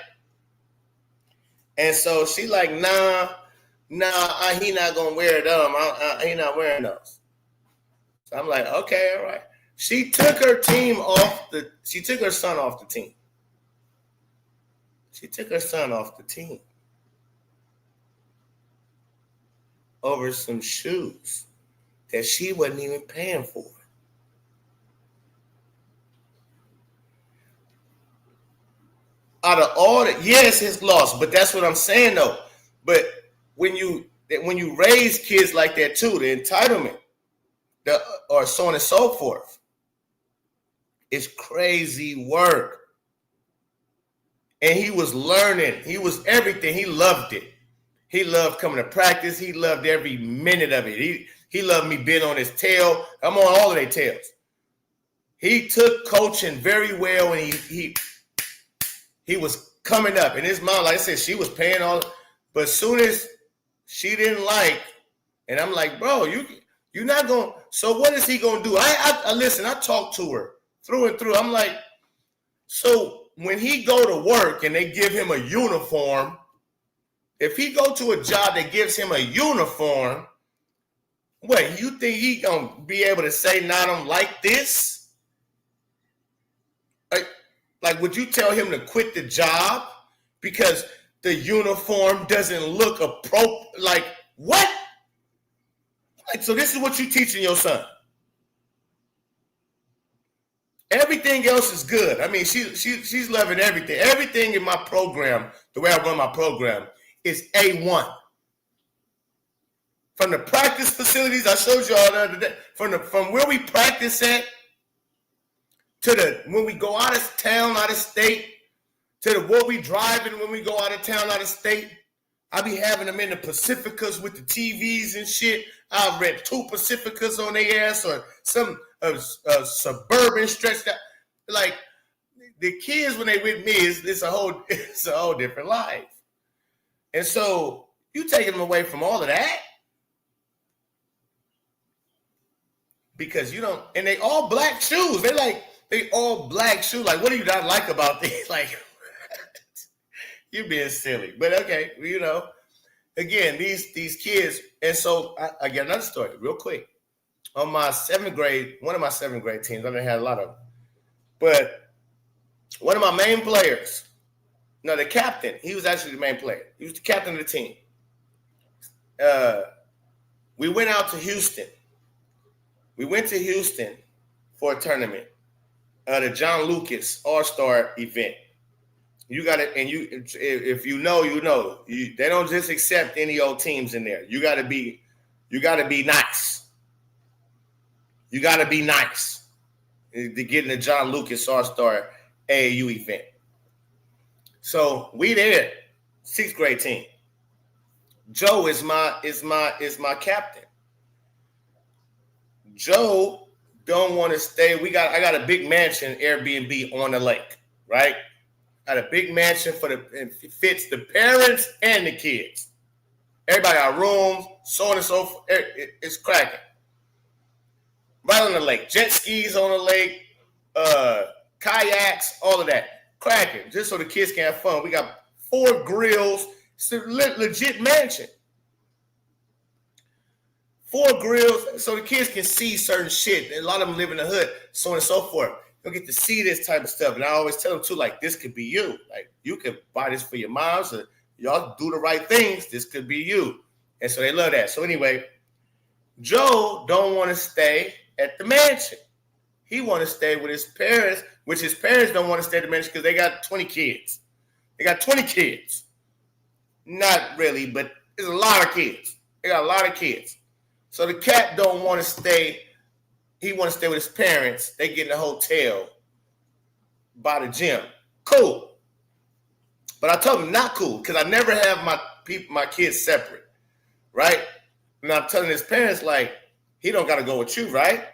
And so she like, nah, he not gonna wear them. He not wearing those. I'm like, okay, all right. She took her son off the team. She took her son off the team over some shoes that she wasn't even paying for. Out of all that, yes, it's lost, but that's what I'm saying though. But when you raise kids like that too, the entitlement, or so on and so forth. It's crazy work. And he was learning. He was everything. He loved it. He loved coming to practice. He loved every minute of it. He loved me being on his tail. I'm on all of their tails. He took coaching very well, and he was coming up. And his mom, like I said, she was paying all. But as soon as she didn't like, and I'm like, bro, you're not going to. So what is he going to do? I listen, I talked to her through and through. I'm like, so when he go to work and they give him a uniform, if he go to a job that gives him a uniform, what, you think he going to be able to say, nah, I don't like this? Like, would you tell him to quit the job because the uniform doesn't look appropriate. Like, what? Like, so this is what you teaching your son. Everything else is good. I mean, she's loving everything. Everything in my program, the way I run my program, is A1. From the practice facilities I showed you all the other day, from where we practice at, to when we go out of town, out of state, to what we driving when we go out of town, out of state. I be having them in the Pacificas with the TVs and shit. I rent 2 Pacificas on their ass, or some suburban stretched out. Like, the kids when they with me, it's a whole different life. And so you taking them away from all of that because you don't. And they all black shoes. They all black shoes. Like, what do you not like about these? Like, you're being silly. But okay, you know. Again, these kids, and so I get another story real quick. On my 7th grade, one of my 7th grade teams, I done had a lot of them, but one of my main players, no, the captain, he was actually the main player. He was the captain of the team. We went out to Houston. We went to Houston for a tournament, the John Lucas All-Star event. You got to, and if you know, you know. They don't just accept any old teams in there. You got to be nice. You got to be nice to get in the John Lucas All-Star AAU event. So we there, 6th grade team. Joe is my captain. Joe don't want to stay. I got a big mansion Airbnb on the lake, right? Got a big mansion it fits the parents and the kids. Everybody got rooms, so on and so forth. It's cracking. Right on the lake. Jet skis on the lake, kayaks, all of that. Cracking, just so the kids can have fun. We got 4 grills. It's a legit mansion. 4 grills, so the kids can see certain shit. A lot of them live in the hood, so on and so forth. You'll get to see this type of stuff. And I always tell them, too, like, this could be you. Like, you could buy this for your moms, or y'all do the right things. This could be you. And so they love that. So anyway, Joe don't want to stay at the mansion. He want to stay with his parents, which his parents don't want to stay at the mansion because they got 20 kids. They got 20 kids. Not really, but there's a lot of kids. They got a lot of kids. So the cat don't want to stay. He want to stay with his parents. They get in a hotel by the gym. Cool. But I told him not cool because I never have my kids separate, right? And I'm telling his parents, like, he don't got to go with you, right?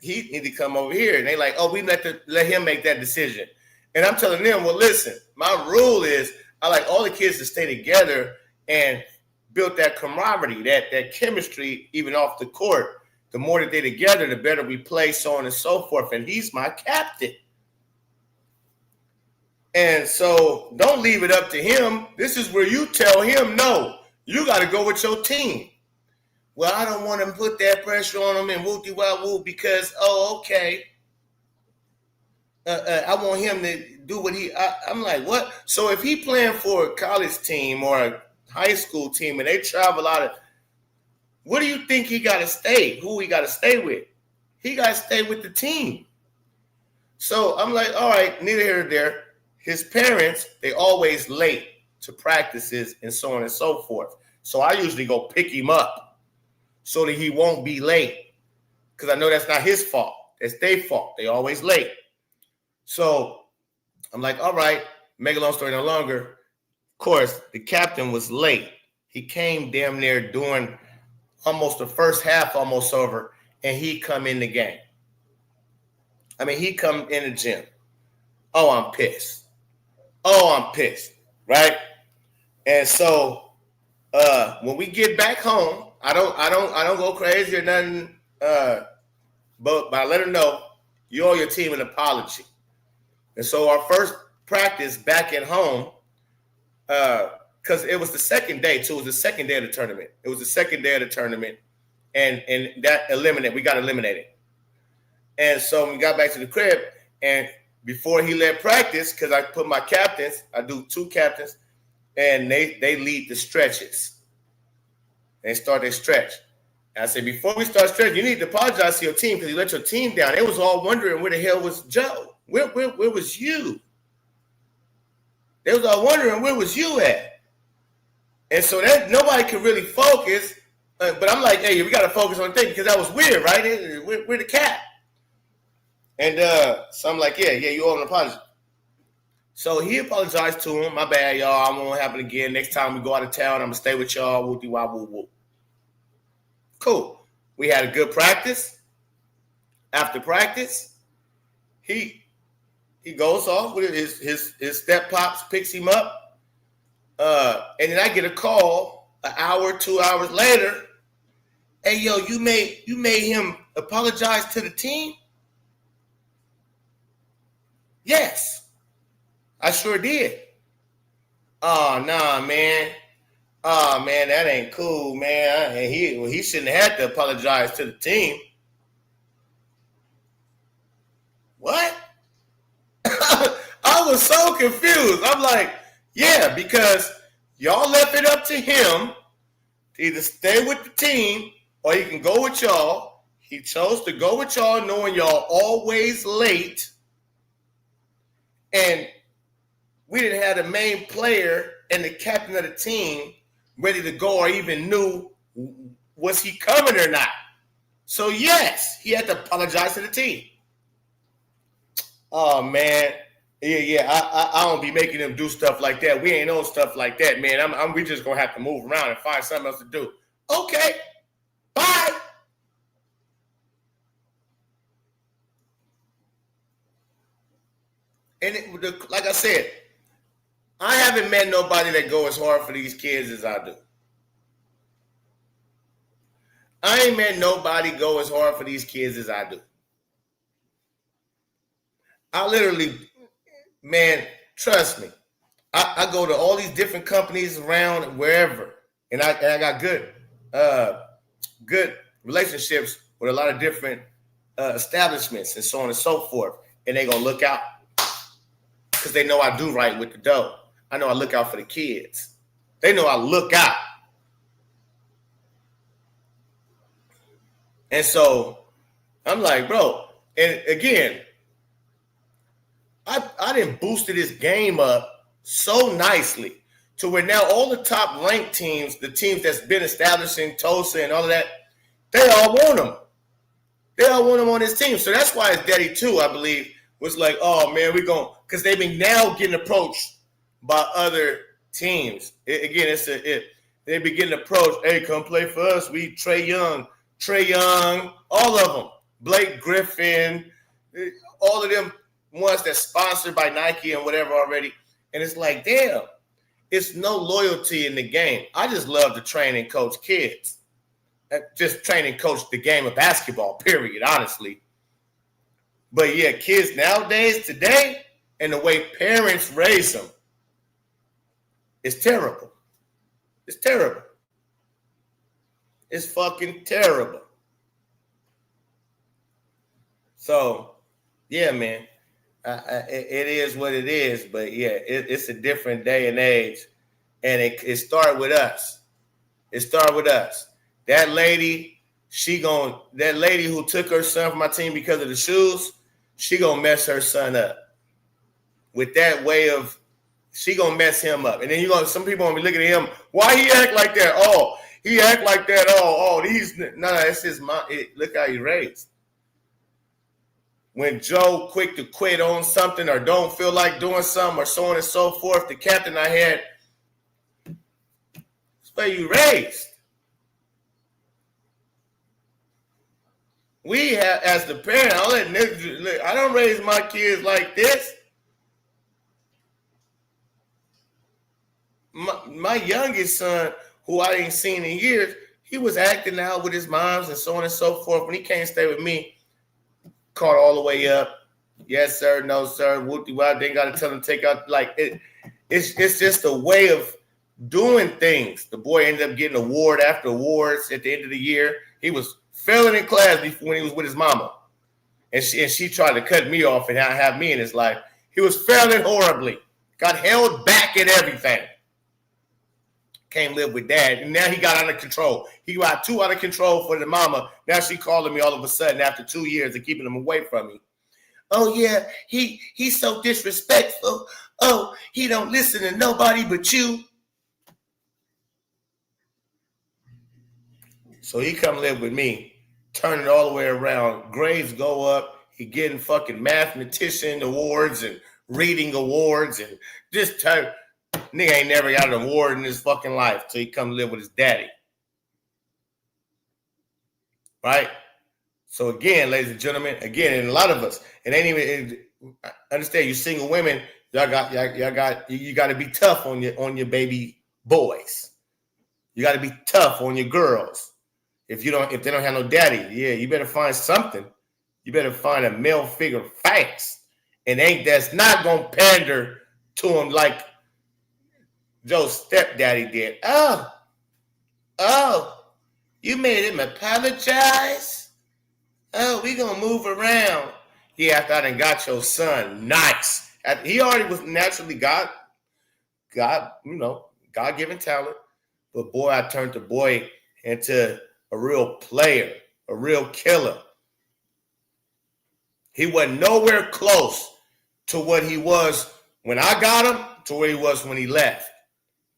He need to come over here. And they like, oh, we let him make that decision. And I'm telling them, well, listen, my rule is I like all the kids to stay together and build that camaraderie, that chemistry, even off the court. The more that they're together, the better we play, so on and so forth. And he's my captain. And so don't leave it up to him. This is where you tell him, no, you got to go with your team. Well, I don't want to put that pressure on him and woo-de-wah-woo because, okay. I want him to do what I'm like, what? So if he playing for a college team or a high school team and they travel out of, what do you think he got to stay? Who he got to stay with? He got to stay with the team. So I'm like, all right, neither here nor there. His parents, they always late to practices and so on and so forth. So I usually go pick him up so that he won't be late because I know that's not his fault. That's their fault. They always late. So I'm like, all right, make a long story no longer. Of course, the captain was late. He came damn near during almost the first half almost over, and he come in the game. I mean, he come in the gym. Oh, I'm pissed. Right? And so when we get back home, I don't go crazy or nothing. But I let him know you owe your team an apology. And so our first practice back at home, because it was the second day too. It was the second day of the tournament. And that we got eliminated. And so we got back to the crib, and before he led practice, because I put my captains, I do 2 captains, and they lead the stretches. They start their stretch. And I said, before we start stretching, you need to apologize to your team because you let your team down. They was all wondering where the hell was Joe? Where was you? They was all wondering where was you at? And so that nobody could really focus. But I'm like, hey, we got to focus on the thing because that was weird, right? We're the cap. And so I'm like, yeah, you owe an apology. So he apologized to him. My bad, y'all. I won't happen again. Next time we go out of town, I'm going to stay with y'all. Woo-dee-wah, woo-woo. Cool. We had a good practice. After practice, he goes off with his step pops, picks him up. And then I get a call an hour, 2 hours later. Hey, yo, you made him apologize to the team? Yes, I sure did. Oh, nah, man. Oh, man, that ain't cool, man. And he shouldn't have had to apologize to the team. What? I was so confused. I'm like, yeah, because y'all left it up to him to either stay with the team or he can go with y'all. He chose to go with y'all knowing y'all always late. And we didn't have the main player and the captain of the team ready to go or even knew was he coming or not. So, yes, he had to apologize to the team. Oh, man. Yeah. I don't be making them do stuff like that. We ain't on stuff like that, man. We just going to have to move around and find something else to do. Okay. Bye. And like I said, I haven't met nobody that go as hard for these kids as I do. I ain't met nobody go as hard for these kids as I do. I literally, man, trust me. I go to all these different companies around wherever, and I got good relationships with a lot of different establishments and so on and so forth, and they gonna look out because they know I do right with the dough. I know I look out for the kids. They know I look out. And so I'm like, bro, and again, I done boosted this game up so nicely to where now all the top ranked teams, the teams that's been established in Tulsa and all of that, they all want them. They all want him on his team. So that's why his daddy, too, I believe, was like, oh, man, we're going – because they've been now getting approached by other teams. They be getting approached. Hey, come play for us. We Trey Young, all of them. Blake Griffin, all of them ones that's sponsored by Nike and whatever already. And it's like, damn, it's no loyalty in the game. I just love to train and coach kids. Just train and coach the game of basketball, period, honestly. But yeah, kids nowadays, today, and the way parents raise them, it's terrible. It's terrible. It's fucking terrible. So, yeah, man, it is what it is. But yeah, it's a different day and age, and it started with us. It started with us. That lady who took her son from my team because of the shoes, she gonna mess her son up. With that way of, she gonna mess him up. And then some people gonna be looking at him, why he act like that? Oh, he act like that. It's his mom. Look how he raised. When Joe quick to quit on something or don't feel like doing something or so on and so forth, the captain I had, that's where you raised. We have, as the parent, I don't raise my kids like this. My youngest son, who I ain't seen in years, he was acting out with his moms and so on and so forth. When he came stay with me, caught all the way up. Yes, sir. No, sir. Whoop-de-wop. They got to tell him to take out. Like, it's just a way of doing things. The boy ended up getting award after awards at the end of the year. He was failing in class before when he was with his mama. and she tried to cut me off and have me in his life. He was failing horribly, got held back and everything. Can't live with dad. And now he got out of control. He got too out of control for the mama. Now she calling me all of a sudden after 2 years of keeping him away from me. Oh, yeah, he's so disrespectful. Oh, he don't listen to nobody but you. So he come live with me, turn it all the way around. Grades go up. He getting fucking mathematician awards and reading awards and this type. Nigga ain't never got an award in his fucking life till he come live with his daddy. Right? So again, ladies and gentlemen, and a lot of us, it ain't even understand you single women, you got to be tough on your baby boys. You got to be tough on your girls. If they don't have no daddy, yeah, you better find something. You better find a male figure fast. And that's not gonna pander to him like Joe's stepdaddy did. Oh, you made him apologize? Oh, we gonna move around. Yeah, after I done got your son. Nice. He already was naturally God-given talent. But boy, I turned the boy into a real player, a real killer. He wasn't nowhere close to what he was when I got him to where he was when he left.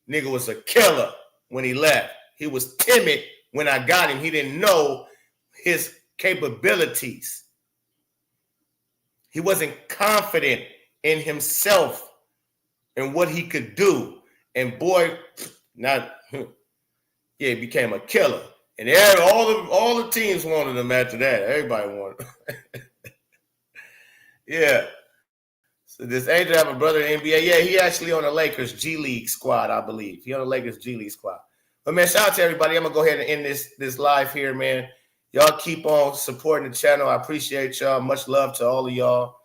Nigga was a killer when he left. He was timid when I got him. He didn't know his capabilities. He wasn't confident in himself and what he could do. And boy, he became a killer. And all the teams wanted him after that. Everybody wanted him. Yeah. So this Angel have a brother in the NBA. Yeah, he actually on the Lakers G League squad, I believe. He on the Lakers G League squad. But man, shout out to everybody. I'm gonna go ahead and end this live here, man. Y'all keep on supporting the channel. I appreciate y'all. Much love to all of y'all.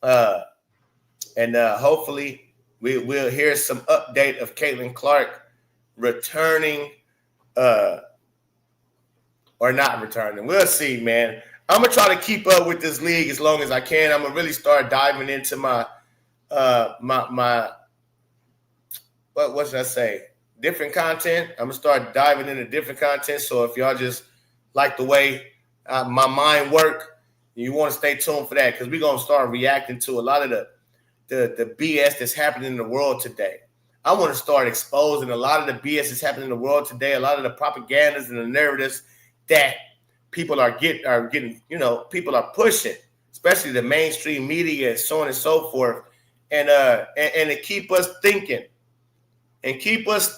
And hopefully we'll hear some update of Caitlin Clark returning or not returning. We'll see, man. I'm gonna try to keep up with this league as long as I can. I'm gonna really start diving into my what should I say? Different content. I'm gonna start diving into different content. So if y'all just like the way my mind work, you want to stay tuned for that because we're gonna start reacting to a lot of the BS that's happening in the world today. I want to start exposing a lot of the BS that's happening in the world today. A lot of the propagandas and the narratives that people are getting, people are pushing, especially the mainstream media and so on and so forth, and to keep us thinking, keep us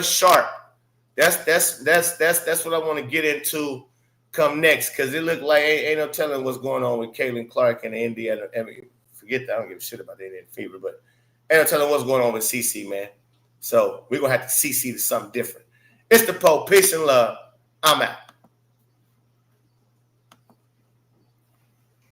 sharp. That's what I want to get into come next, because it looked like ain't no telling what's going on with Caitlin Clark and the Indiana. I mean, forget that. I don't give a shit about the Indiana Fever, but ain't no telling what's going on with CC, man. So we're gonna have to CC to something different. It's the Pope. Peace and love. I'm out.